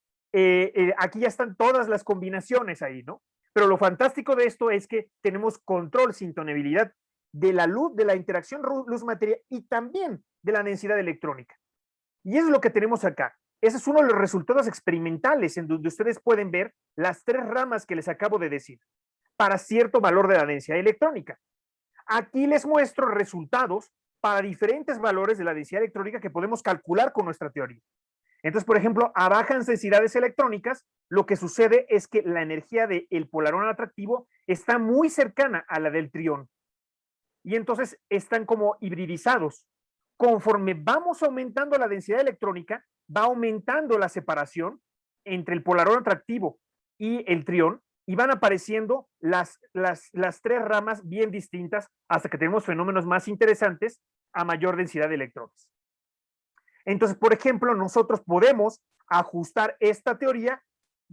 aquí ya están todas las combinaciones ahí, ¿no? Pero lo fantástico de esto es que tenemos control, sintonabilidad de la luz, de la interacción luz-materia y también de la densidad electrónica. Y eso es lo que tenemos acá. Ese es uno de los resultados experimentales en donde ustedes pueden ver las tres ramas que les acabo de decir para cierto valor de la densidad electrónica. Aquí les muestro resultados para diferentes valores de la densidad electrónica que podemos calcular con nuestra teoría. Entonces, por ejemplo, a bajas densidades electrónicas, lo que sucede es que la energía del polarón atractivo está muy cercana a la del trión. Y entonces están como hibridizados. Conforme vamos aumentando la densidad electrónica, va aumentando la separación entre el polarón atractivo y el trión, y van apareciendo las tres ramas bien distintas hasta que tenemos fenómenos más interesantes a mayor densidad de electrones. Entonces, por ejemplo, nosotros podemos ajustar esta teoría,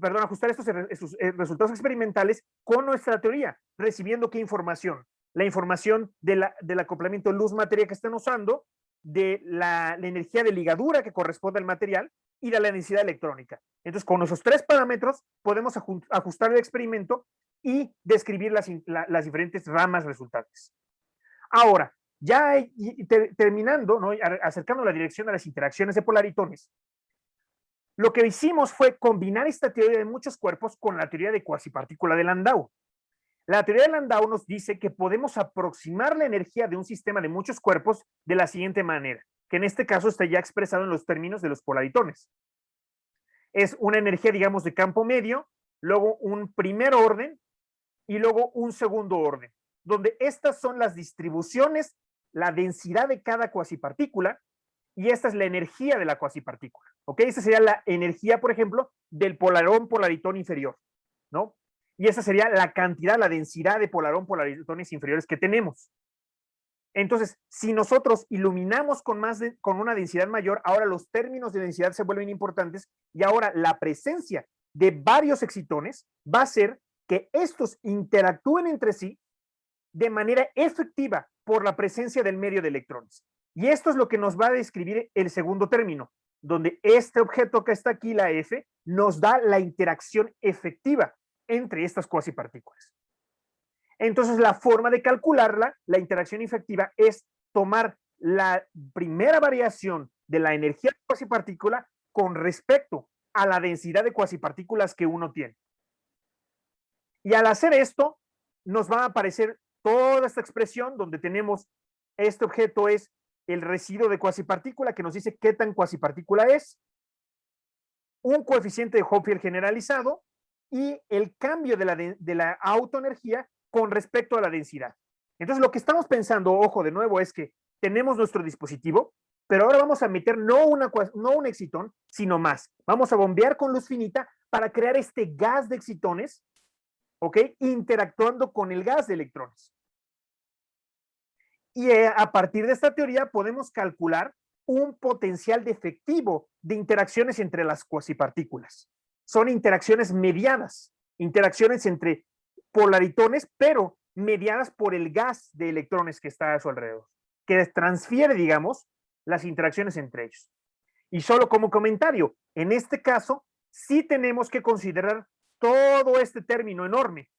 ajustar estos resultados experimentales con nuestra teoría, recibiendo qué información. La información del acoplamiento luz-materia que están usando, de la energía de ligadura que corresponde al material y de la densidad electrónica. Entonces, con esos tres parámetros podemos ajustar el experimento y describir las diferentes ramas resultantes. Ahora, ya terminando, ¿no? Acercando la dirección a las interacciones de polaritones, lo que hicimos fue combinar esta teoría de muchos cuerpos con la teoría de cuasipartícula de Landau. La teoría de Landau nos dice que podemos aproximar la energía de un sistema de muchos cuerpos de la siguiente manera, que en este caso está ya expresado en los términos de los polaritones. Es una energía, digamos, de campo medio, luego un primer orden y luego un segundo orden, donde estas son las distribuciones, la densidad de cada cuasipartícula, y esta es la energía de la cuasipartícula, ¿ok? Esta sería la energía, por ejemplo, del polarón polaritón inferior, ¿no? Y esa sería la cantidad, la densidad de polarón polaritones inferiores que tenemos. Entonces, si nosotros iluminamos con una densidad mayor, ahora los términos de densidad se vuelven importantes y ahora la presencia de varios excitones va a hacer que estos interactúen entre sí de manera efectiva por la presencia del medio de electrones. Y esto es lo que nos va a describir el segundo término, donde este objeto que está aquí, la F, nos da la interacción efectiva entre estas cuasipartículas. Entonces, la forma de calcularla, la interacción efectiva, es tomar la primera variación de la energía de cuasipartícula con respecto a la densidad de cuasipartículas que uno tiene. Y al hacer esto, nos va a aparecer toda esta expresión donde tenemos este objeto es el residuo de cuasipartícula que nos dice qué tan cuasipartícula es, un coeficiente de Hopfield generalizado y el cambio de la autoenergía con respecto a la densidad. Entonces, lo que estamos pensando, ojo, de nuevo, es que tenemos nuestro dispositivo, pero ahora vamos a meter no un excitón, sino más. Vamos a bombear con luz finita para crear este gas de excitones, ¿ok? Interactuando con el gas de electrones. Y a partir de esta teoría podemos calcular un potencial defectivo de interacciones entre las cuasipartículas. Son interacciones mediadas, interacciones entre polaritones, pero mediadas por el gas de electrones que está a su alrededor, que transfiere, digamos, las interacciones entre ellos. Y solo como comentario, en este caso, sí tenemos que considerar todo este término enorme,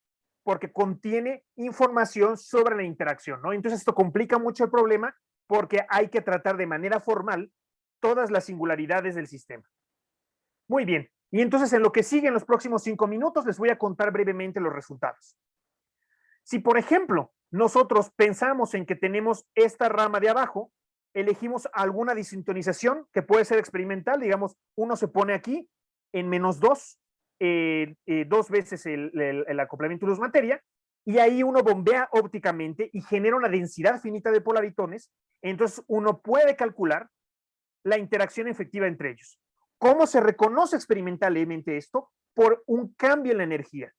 porque contiene información sobre la interacción, ¿no? Entonces esto complica mucho el problema porque hay que tratar de manera formal todas las singularidades del sistema. Muy bien, y entonces en lo que sigue en los próximos 5 minutos les voy a contar brevemente los resultados. Si, por ejemplo, nosotros pensamos en que tenemos esta rama de abajo, elegimos alguna disintonización que puede ser experimental, digamos, uno se pone aquí en -2, 2 veces el acoplamiento luz-materia, y ahí uno bombea ópticamente y genera una densidad finita de polaritones, entonces uno puede calcular la interacción efectiva entre ellos. ¿Cómo se reconoce experimentalmente esto? Por un cambio en la energía.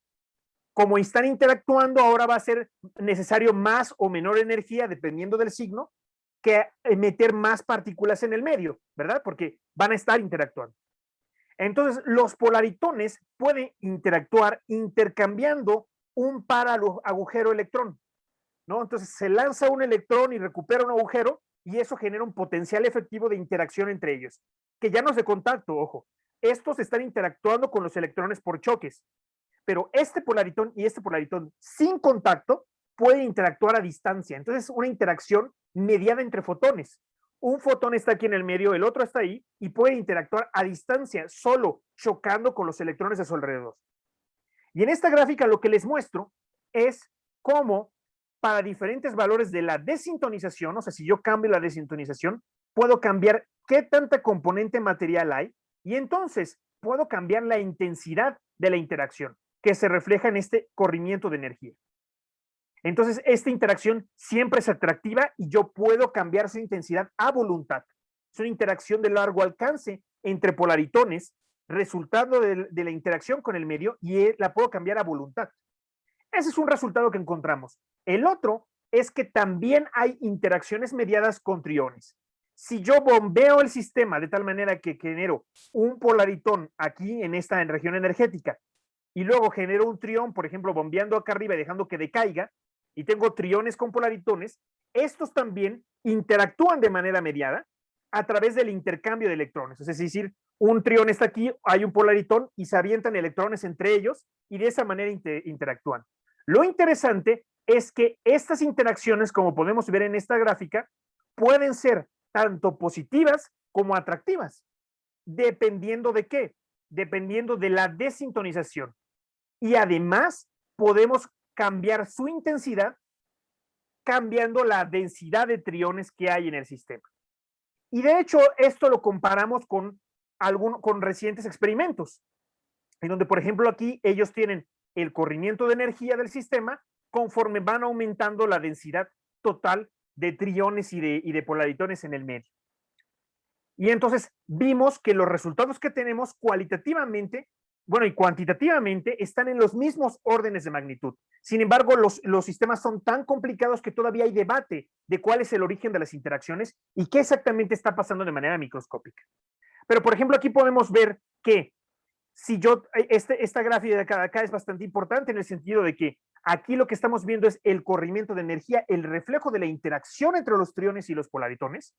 Como están interactuando, ahora va a ser necesario más o menor energía, dependiendo del signo, que meter más partículas en el medio, ¿verdad? Porque van a estar interactuando. Entonces, los polaritones pueden interactuar intercambiando un par agujero electrón, ¿no? Entonces, se lanza un electrón y recupera un agujero y eso genera un potencial efectivo de interacción entre ellos, que ya no es de contacto, ojo. Estos están interactuando con los electrones por choques, pero este polaritón y este polaritón sin contacto pueden interactuar a distancia. Entonces, es una interacción mediada entre fotones. Un fotón está aquí en el medio, el otro está ahí, y puede interactuar a distancia, solo chocando con los electrones a su alrededor. Y en esta gráfica lo que les muestro es cómo para diferentes valores de la desintonización, o sea, si yo cambio la desintonización, puedo cambiar qué tanta componente material hay, y entonces puedo cambiar la intensidad de la interacción, que se refleja en este corrimiento de energía. Entonces, esta interacción siempre es atractiva y yo puedo cambiar su intensidad a voluntad. Es una interacción de largo alcance entre polaritones, resultado de la interacción con el medio, y la puedo cambiar a voluntad. Ese es un resultado que encontramos. El otro es que también hay interacciones mediadas con triones. Si yo bombeo el sistema de tal manera que genero un polaritón aquí en esta región energética y luego genero un trión, por ejemplo, bombeando acá arriba y dejando que decaiga, y tengo triones con polaritones, estos también interactúan de manera mediada a través del intercambio de electrones. Es decir, un trión está aquí, hay un polaritón y se avientan electrones entre ellos y de esa manera interactúan. Lo interesante es que estas interacciones, como podemos ver en esta gráfica, pueden ser tanto positivas como atractivas. ¿Dependiendo de qué? Dependiendo de la desintonización. Y además podemos cambiar su intensidad cambiando la densidad de triones que hay en el sistema. Y de hecho, esto lo comparamos con recientes experimentos, en donde, por ejemplo, aquí ellos tienen el corrimiento de energía del sistema conforme van aumentando la densidad total de triones y de polaritones en el medio. Y entonces vimos que los resultados que tenemos cualitativamente, bueno, y cuantitativamente están en los mismos órdenes de magnitud. Sin embargo, los sistemas son tan complicados que todavía hay debate de cuál es el origen de las interacciones y qué exactamente está pasando de manera microscópica. Pero, por ejemplo, aquí podemos ver que si yo, esta gráfica de acá es bastante importante en el sentido de que aquí lo que estamos viendo es el corrimiento de energía, el reflejo de la interacción entre los triones y los polaritones,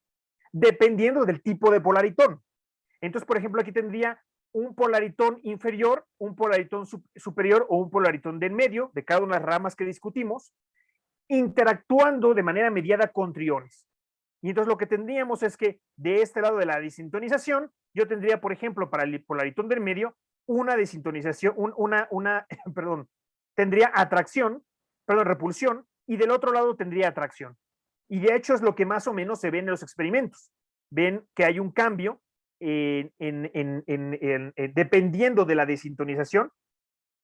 dependiendo del tipo de polaritón. Entonces, por ejemplo, aquí tendría un polaritón inferior, un polaritón superior o un polaritón de en medio, de cada una de las ramas que discutimos, interactuando de manera mediada con triones. Y entonces lo que tendríamos es que de este lado de la desintonización, yo tendría, por ejemplo, para el polaritón del medio, una desintonización, perdón, tendría repulsión, y del otro lado tendría atracción. Y de hecho es lo que más o menos se ve en los experimentos. Ven que hay un cambio dependiendo de la desintonización,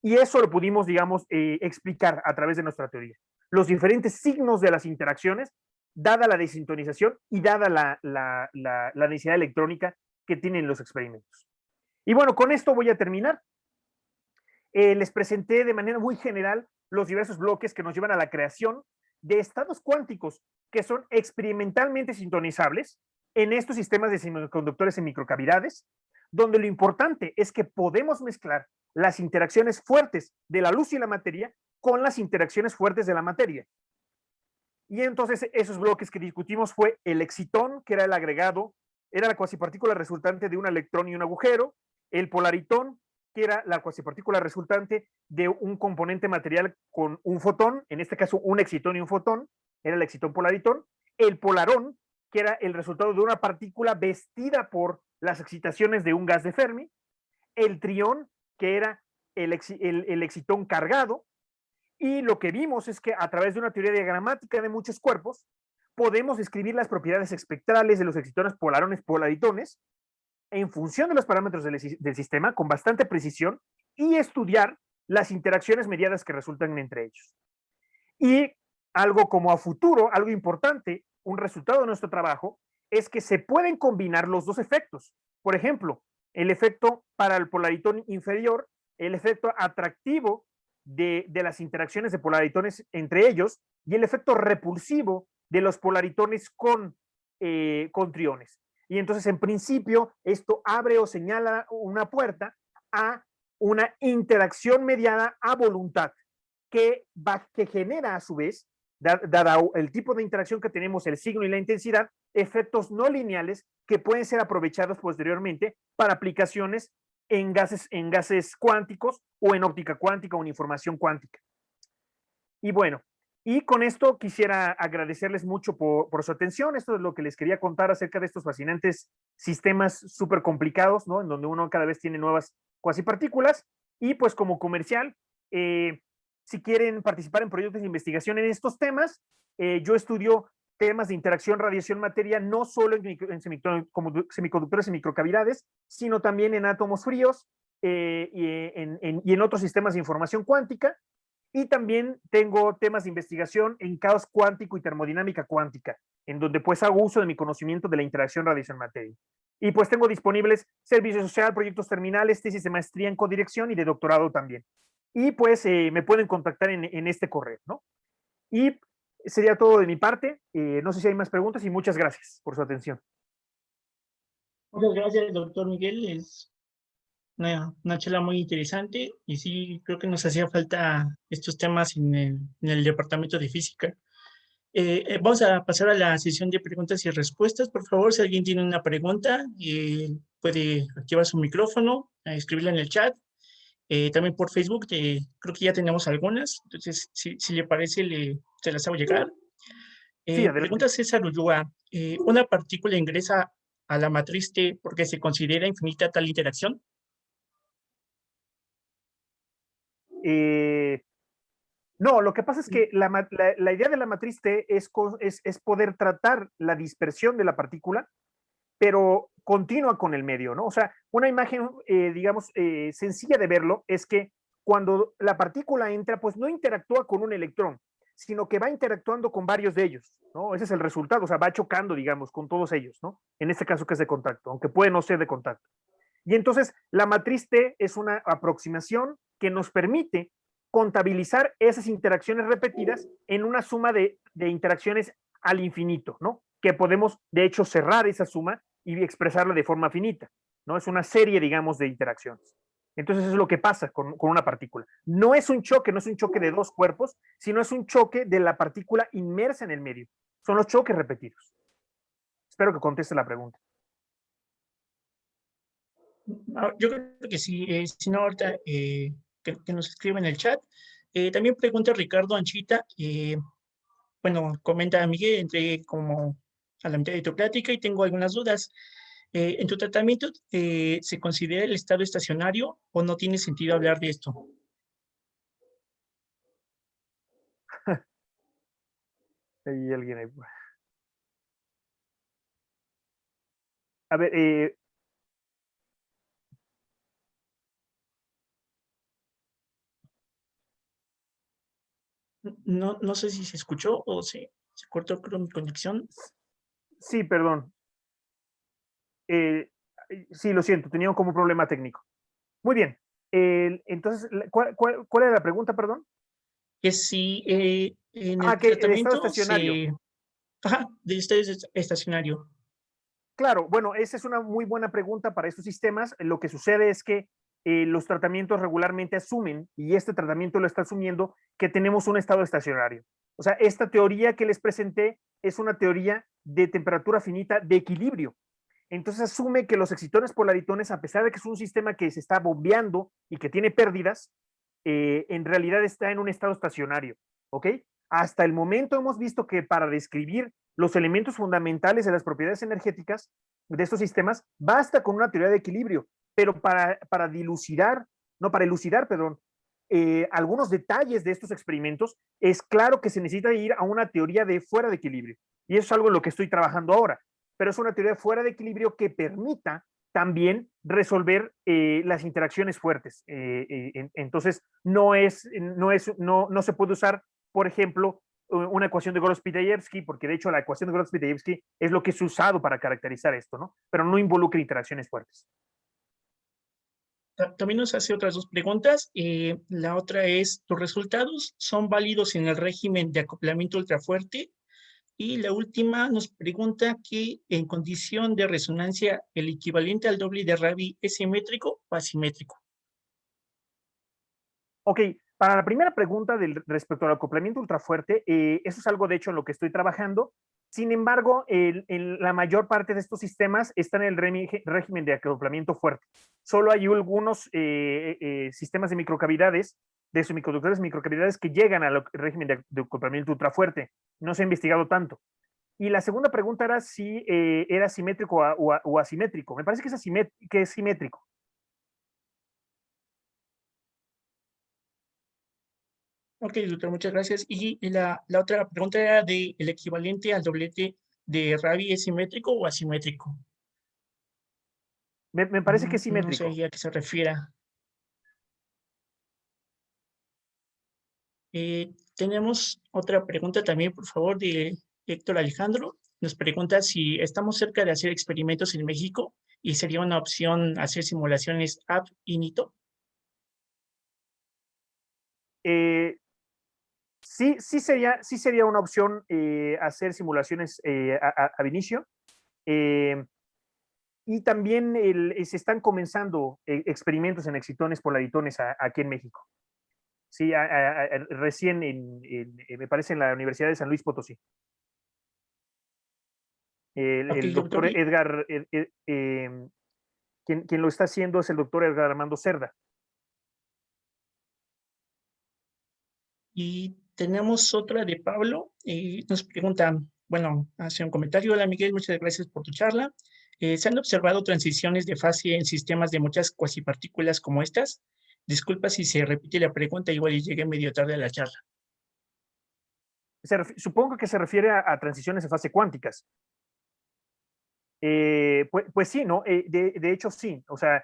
y eso lo pudimos, digamos, explicar a través de nuestra teoría. Los diferentes signos de las interacciones, dada la desintonización y dada la densidad electrónica que tienen los experimentos. Y bueno, con esto voy a terminar. Les presenté de manera muy general los diversos bloques que nos llevan a la creación de estados cuánticos que son experimentalmente sintonizables en estos sistemas de semiconductores en microcavidades, donde lo importante es que podemos mezclar las interacciones fuertes de la luz y la materia con las interacciones fuertes de la materia. Y entonces esos bloques que discutimos fue el excitón, que era el agregado, era la cuasipartícula resultante de un electrón y un agujero, el polaritón, que era la cuasipartícula resultante de un componente material con un fotón, en este caso un excitón y un fotón, era el excitón polaritón, el polarón, que era el resultado de una partícula vestida por las excitaciones de un gas de Fermi, el trión, que era el excitón cargado, y lo que vimos es que a través de una teoría diagramática de muchos cuerpos, podemos describir las propiedades espectrales de los excitones polarones, polaritones, en función de los parámetros del sistema, con bastante precisión, y estudiar las interacciones mediadas que resultan entre ellos. Y algo como a futuro, algo importante, un resultado de nuestro trabajo, es que se pueden combinar los dos efectos. Por ejemplo, el efecto para el polaritón inferior, el efecto atractivo de las interacciones de polaritones entre ellos y el efecto repulsivo de los polaritones con triones. Y entonces, en principio, esto abre o señala una puerta a una interacción mediada a voluntad, que genera a su vez, dado el tipo de interacción que tenemos, el signo y la intensidad, efectos no lineales que pueden ser aprovechados posteriormente para aplicaciones en gases cuánticos o en óptica cuántica o en información cuántica. Y bueno, y con esto quisiera agradecerles mucho por su atención. Esto es lo que les quería contar acerca de estos fascinantes sistemas súper complicados, ¿no? En donde uno cada vez tiene nuevas cuasipartículas. Y pues como comercial, si quieren participar en proyectos de investigación en estos temas, yo estudio temas de interacción radiación-materia, no solo en semiconductores y microcavidades, sino también en átomos fríos y en otros sistemas de información cuántica. Y también tengo temas de investigación en caos cuántico y termodinámica cuántica, en donde pues hago uso de mi conocimiento de la interacción radiación-materia. Y pues tengo disponibles servicio social, proyectos terminales, tesis de maestría en codirección y de doctorado también. Y pues me pueden contactar en este correo, ¿no? Y sería todo de mi parte. No sé si hay más preguntas y muchas gracias por su atención. Muchas gracias, doctor Miguel. Es una charla muy interesante y sí, creo que nos hacía falta estos temas en el departamento de física. Vamos a pasar a la sesión de preguntas y respuestas. Por favor, si alguien tiene una pregunta, puede activar su micrófono, escribirla en el chat. También por Facebook, creo que ya tenemos algunas. Entonces, si le parece, se las hago llegar. Sí, Pregunta adelante. César Ulloa. ¿Una partícula ingresa a la matriz T porque se considera infinita tal interacción? No, lo que pasa es que la idea de la matriz T es poder tratar la dispersión de la partícula, pero continua con el medio, ¿no? O sea, una imagen, digamos, sencilla de verlo es que cuando la partícula entra, pues no interactúa con un electrón, sino que va interactuando con varios de ellos, ¿no? Ese es el resultado, o sea, va chocando, digamos, con todos ellos, ¿no? En este caso que es de contacto, aunque puede no ser de contacto. Y entonces la matriz T es una aproximación que nos permite contabilizar esas interacciones repetidas en una suma de interacciones al infinito, ¿no? Que podemos, de hecho, cerrar esa suma y expresarla de forma finita, ¿no? Es una serie, digamos, de interacciones. Entonces, eso es lo que pasa con una partícula. No es un choque, no es un choque de dos cuerpos, sino es un choque de la partícula inmersa en el medio. Son los choques repetidos. Espero que conteste la pregunta. Yo creo que sí, si no, ahorita que nos escriba en el chat. También pregunta Ricardo Anchita, bueno, comenta Miguel, entré como a la mitad de tu plática y tengo algunas dudas. ¿En tu tratamiento se considera el estado estacionario o no tiene sentido hablar de esto? Hay alguien ahí. A ver, No sé si se escuchó o se cortó con mi conexión. sí, perdón. Eh, sí, lo siento, tenía como un problema técnico. Muy bien. Entonces, ¿cuál era la pregunta, perdón? Que si en el Ah, que el estado tratamiento estacionario. Ajá, de estado estacionario. Claro, bueno, esa es una muy buena pregunta para estos sistemas. Lo que sucede es que los tratamientos regularmente asumen, y este tratamiento lo está asumiendo, que tenemos un estado estacionario. O sea, esta teoría que les presenté es una teoría de temperatura finita de equilibrio. Entonces asume que los excitones polaritones, a pesar de que es un sistema que se está bombeando y que tiene pérdidas, en realidad está en un estado estacionario. ¿Ok? Hasta el momento hemos visto que para describir los elementos fundamentales de las propiedades energéticas de estos sistemas, basta con una teoría de equilibrio, pero para dilucidar, no, para elucidar, perdón, algunos detalles de estos experimentos, es claro que se necesita ir a una teoría de fuera de equilibrio. Y eso es algo en lo que estoy trabajando ahora. Pero es una teoría de fuera de equilibrio que permita también resolver las interacciones fuertes. Entonces, no se puede usar, por ejemplo, una ecuación de Gorov-Pitayevsky, porque de hecho la ecuación de Gorov-Pitayevsky es lo que es usado para caracterizar esto, ¿no? Pero no involucra interacciones fuertes. También nos hace otras dos preguntas. La otra es, ¿tus resultados son válidos en el régimen de acoplamiento ultrafuerte? Y la última nos pregunta que en condición de resonancia, ¿el equivalente al doble de Rabi es simétrico o asimétrico? Ok, para la primera pregunta respecto al acoplamiento ultrafuerte, eso es algo de hecho en lo que estoy trabajando. Sin embargo, la mayor parte de estos sistemas están en el régimen de acoplamiento fuerte. Solo hay algunos sistemas de microcavidades, de semiconductores de microcavidades, que llegan al régimen de acoplamiento ultrafuerte. No se ha investigado tanto. Y la segunda pregunta era si era simétrico o asimétrico. Me parece que es simétrico. Ok, doctor, muchas gracias. Y la otra pregunta era de el equivalente al doblete de Rabi, ¿es simétrico o asimétrico? Me parece que es No sé simétrico. a qué se refiera. Tenemos otra pregunta también, por favor, de Héctor Alejandro. Nos pregunta si estamos cerca de hacer experimentos en México y sería una opción hacer simulaciones ab initio. Eh, sí sería una opción hacer simulaciones ab inicio. Y también se están comenzando experimentos en excitones polaritones aquí en México. Sí, recién me parece en la Universidad de San Luis Potosí. Ok, El doctor. doctor Edgar, quien lo está haciendo es el doctor Edgar Armando Cerda. Y tenemos otra de Pablo. Nos pregunta, bueno, hace un comentario. Hola Miguel, muchas gracias por tu charla. ¿Se han observado transiciones de fase en sistemas de muchas cuasipartículas como estas? Disculpa si se repite la pregunta, igual y llegué medio tarde a la charla. Supongo que se refiere a transiciones de fase cuánticas. Pues sí, ¿no? De hecho, sí. O sea,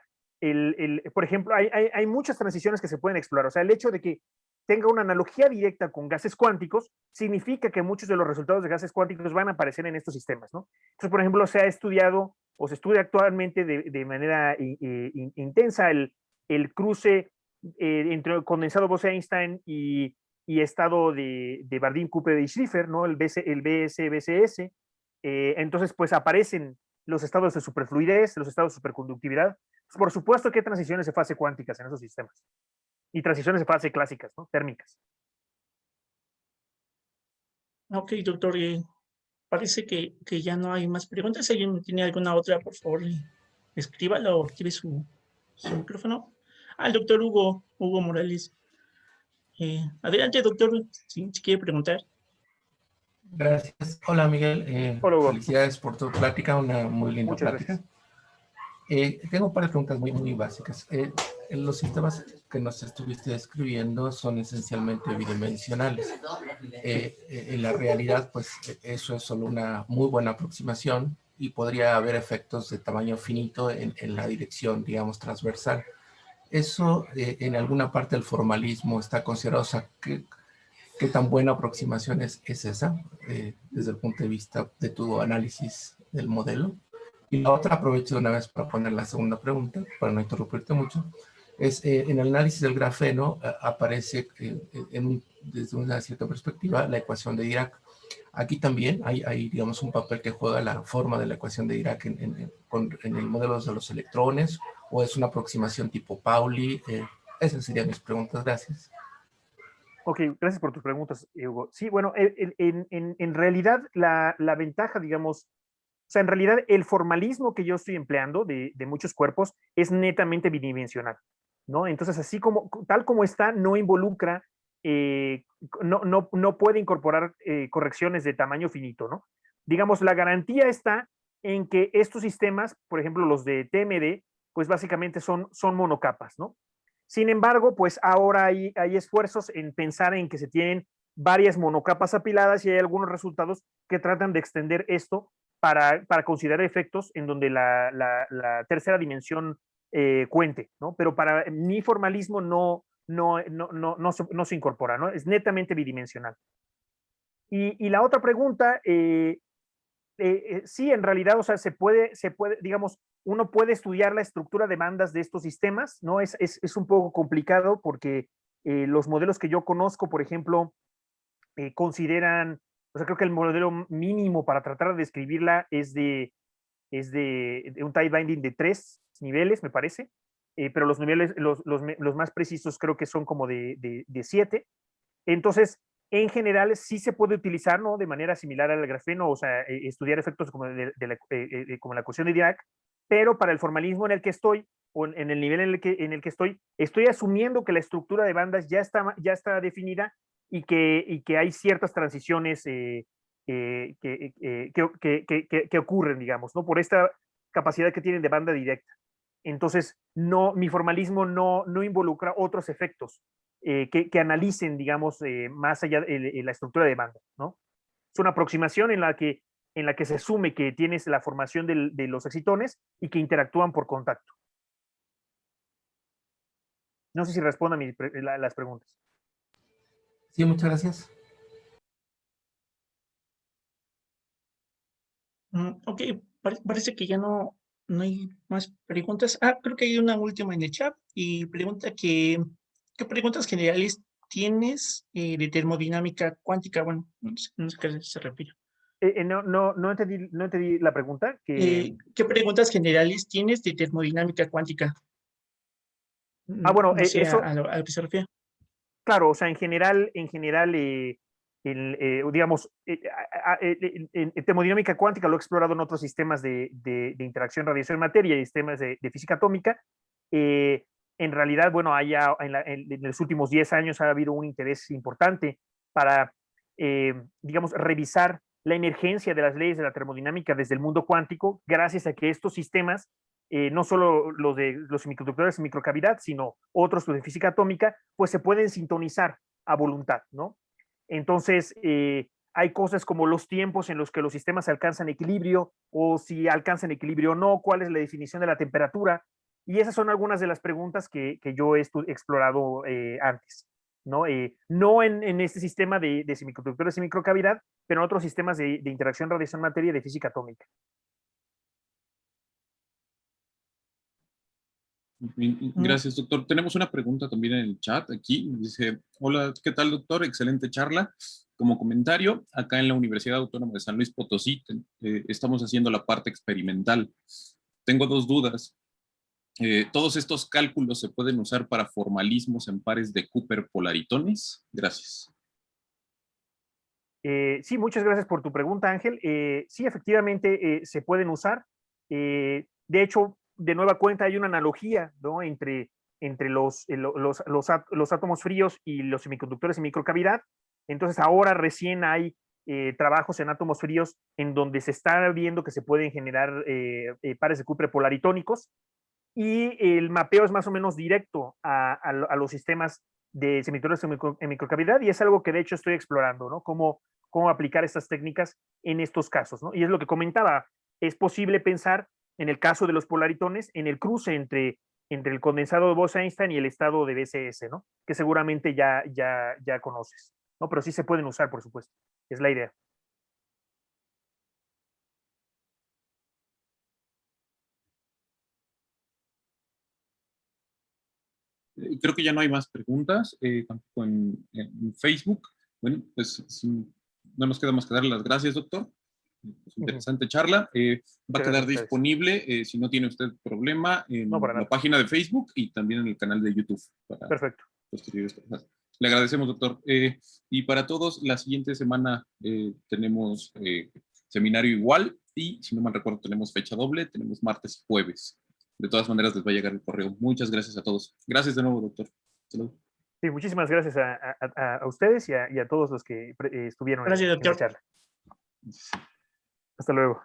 por ejemplo, hay muchas transiciones que se pueden explorar. O sea, el hecho de que tenga una analogía directa con gases cuánticos significa que muchos de los resultados de gases cuánticos van a aparecer en estos sistemas, ¿no? Entonces, por ejemplo, se ha estudiado o se estudia actualmente de manera intensa el cruce entre condensado Bose-Einstein y estado de Bardeen-Cooper y Schrieffer, ¿no? El BS-BCS. Entonces, pues aparecen los estados de superfluidez, los estados de superconductividad. Pues por supuesto que hay transiciones de fase cuánticas en esos sistemas y transiciones de fase clásicas, ¿no? Térmicas. Ok, doctor, parece que ya no hay más preguntas. Si alguien tiene alguna otra, por favor, escríbala o active su micrófono. El doctor Hugo Morales. Adelante, doctor, si quiere preguntar. Gracias. Hola, Miguel. Hola, Hugo. Felicidades por tu plática, una muy linda Muchas plática. gracias. Tengo un par de preguntas muy básicas. Los sistemas que nos estuviste describiendo son esencialmente bidimensionales. En la realidad, pues eso es solo una muy buena aproximación y podría haber efectos de tamaño finito en la dirección, digamos, transversal. Eso en alguna parte del formalismo está considerado, o sea, ¿qué tan buena aproximación es esa desde el punto de vista de tu análisis del modelo? Y la otra, aprovecho de una vez para poner la segunda pregunta, para no interrumpirte mucho, es en el análisis del grafeno aparece desde una cierta perspectiva la ecuación de Dirac. Aquí también digamos, un papel que juega la forma de la ecuación de Dirac en el modelo de los electrones, o es una aproximación tipo Pauli. Esas serían mis preguntas. Gracias. Ok, gracias por tus preguntas, Hugo. Sí, bueno, en realidad la ventaja, digamos, o sea, en realidad el formalismo que yo estoy empleando de muchos cuerpos es netamente bidimensional, ¿no? Entonces, así como, tal como está, no involucra, no puede incorporar correcciones de tamaño finito, ¿no? Digamos, la garantía está en que estos sistemas, por ejemplo, los de TMD, pues básicamente son monocapas, ¿no? Sin embargo, pues ahora hay esfuerzos en pensar en que se tienen varias monocapas apiladas y hay algunos resultados que tratan de extender esto para considerar efectos en donde la tercera dimensión cuente, ¿no? Pero para mi formalismo no se incorpora, ¿no? Es netamente bidimensional. Y la otra pregunta, sí, en realidad, o sea, digamos, uno puede estudiar la estructura de bandas de estos sistemas, ¿no? Es un poco complicado porque los modelos que yo conozco, por ejemplo, consideran, o sea, creo que el modelo mínimo para tratar de describirla es de un tie binding de 3 niveles, me parece, pero los niveles, los más precisos creo que son como de 7. Entonces, en general, sí se puede utilizar, ¿no? De manera similar al grafeno, o sea, estudiar efectos como la ecuación de Dirac, pero para el formalismo en el que estoy, o en el nivel en el que estoy asumiendo que la estructura de bandas ya está definida y que hay ciertas transiciones que ocurren, digamos, ¿no? Por esta capacidad que tienen de banda directa. Entonces, mi formalismo no involucra otros efectos que analicen, digamos, más allá de la estructura de banda, ¿no? Es una aproximación en la que se asume que tienes la formación de los excitones y que interactúan por contacto. No sé si respondo a las preguntas. Sí, muchas gracias. Ok, parece que ya no hay más preguntas. Ah, creo que hay una última en el chat y pregunta ¿qué preguntas generales tienes de termodinámica cuántica? Bueno, no sé qué se refiere. No entendí la pregunta. ¿Qué preguntas generales tienes de termodinámica cuántica? Bueno, No sé eso, a lo que se refiere. claro, o sea, en general, digamos, termodinámica cuántica lo he explorado en otros sistemas de interacción radiación-materia y sistemas de física atómica. Eh, en realidad, bueno, en los últimos 10 años ha habido un interés importante para, digamos, revisar la emergencia de las leyes de la termodinámica desde el mundo cuántico, gracias a que estos sistemas, no solo los de los semiconductores en microcavidad, sino otros de física atómica, pues se pueden sintonizar a voluntad, ¿no? Entonces, hay cosas como los tiempos en los que los sistemas alcanzan equilibrio o si alcanzan equilibrio o no, cuál es la definición de la temperatura. Y esas son algunas de las preguntas que yo he explorado antes. No en este sistema de semiconductores y microcavidad, pero en otros sistemas de interacción radiación-materia de física atómica. Gracias, doctor. Tenemos una pregunta también en el chat aquí. Dice, hola, ¿qué tal, doctor? Excelente charla. Como comentario, acá en la Universidad Autónoma de San Luis Potosí estamos haciendo la parte experimental. Tengo dos dudas. ¿Todos estos cálculos se pueden usar para formalismos en pares de Cooper polaritones? Gracias. Sí, muchas gracias por tu pregunta, Ángel. Sí, efectivamente se pueden usar. De hecho, de nueva cuenta hay una analogía, ¿no? entre los átomos fríos y los semiconductores en microcavidad. Entonces, ahora recién hay trabajos en átomos fríos en donde se está viendo que se pueden generar pares de Cooper polaritónicos y el mapeo es más o menos directo a los sistemas de semiconductores en microcavidad y es algo que de hecho estoy explorando, ¿no? Cómo aplicar estas técnicas en estos casos, ¿no? Y es lo que comentaba, es posible pensar en el caso de los polaritones en el cruce entre el condensado de Bose-Einstein y el estado de BCS, ¿no? Que seguramente ya conoces, ¿no? Pero sí se pueden usar, por supuesto, es la idea. Creo que ya no hay más preguntas, tampoco en Facebook. Bueno, pues si no nos queda más que darle las gracias, doctor. Pues, interesante charla. Va a quedar disponible, si no tiene usted problema, en la página de Facebook y también en el canal de YouTube. Perfecto. Posteriores cosas. Le agradecemos, doctor. Y para todos, la siguiente semana tenemos seminario igual y, si no mal recuerdo, tenemos fecha doble, tenemos martes y jueves. De todas maneras, les va a llegar el correo. Muchas gracias a todos. Gracias de nuevo, doctor. Salud. Sí, muchísimas gracias a ustedes y a todos los que estuvieron en la charla. Hasta luego.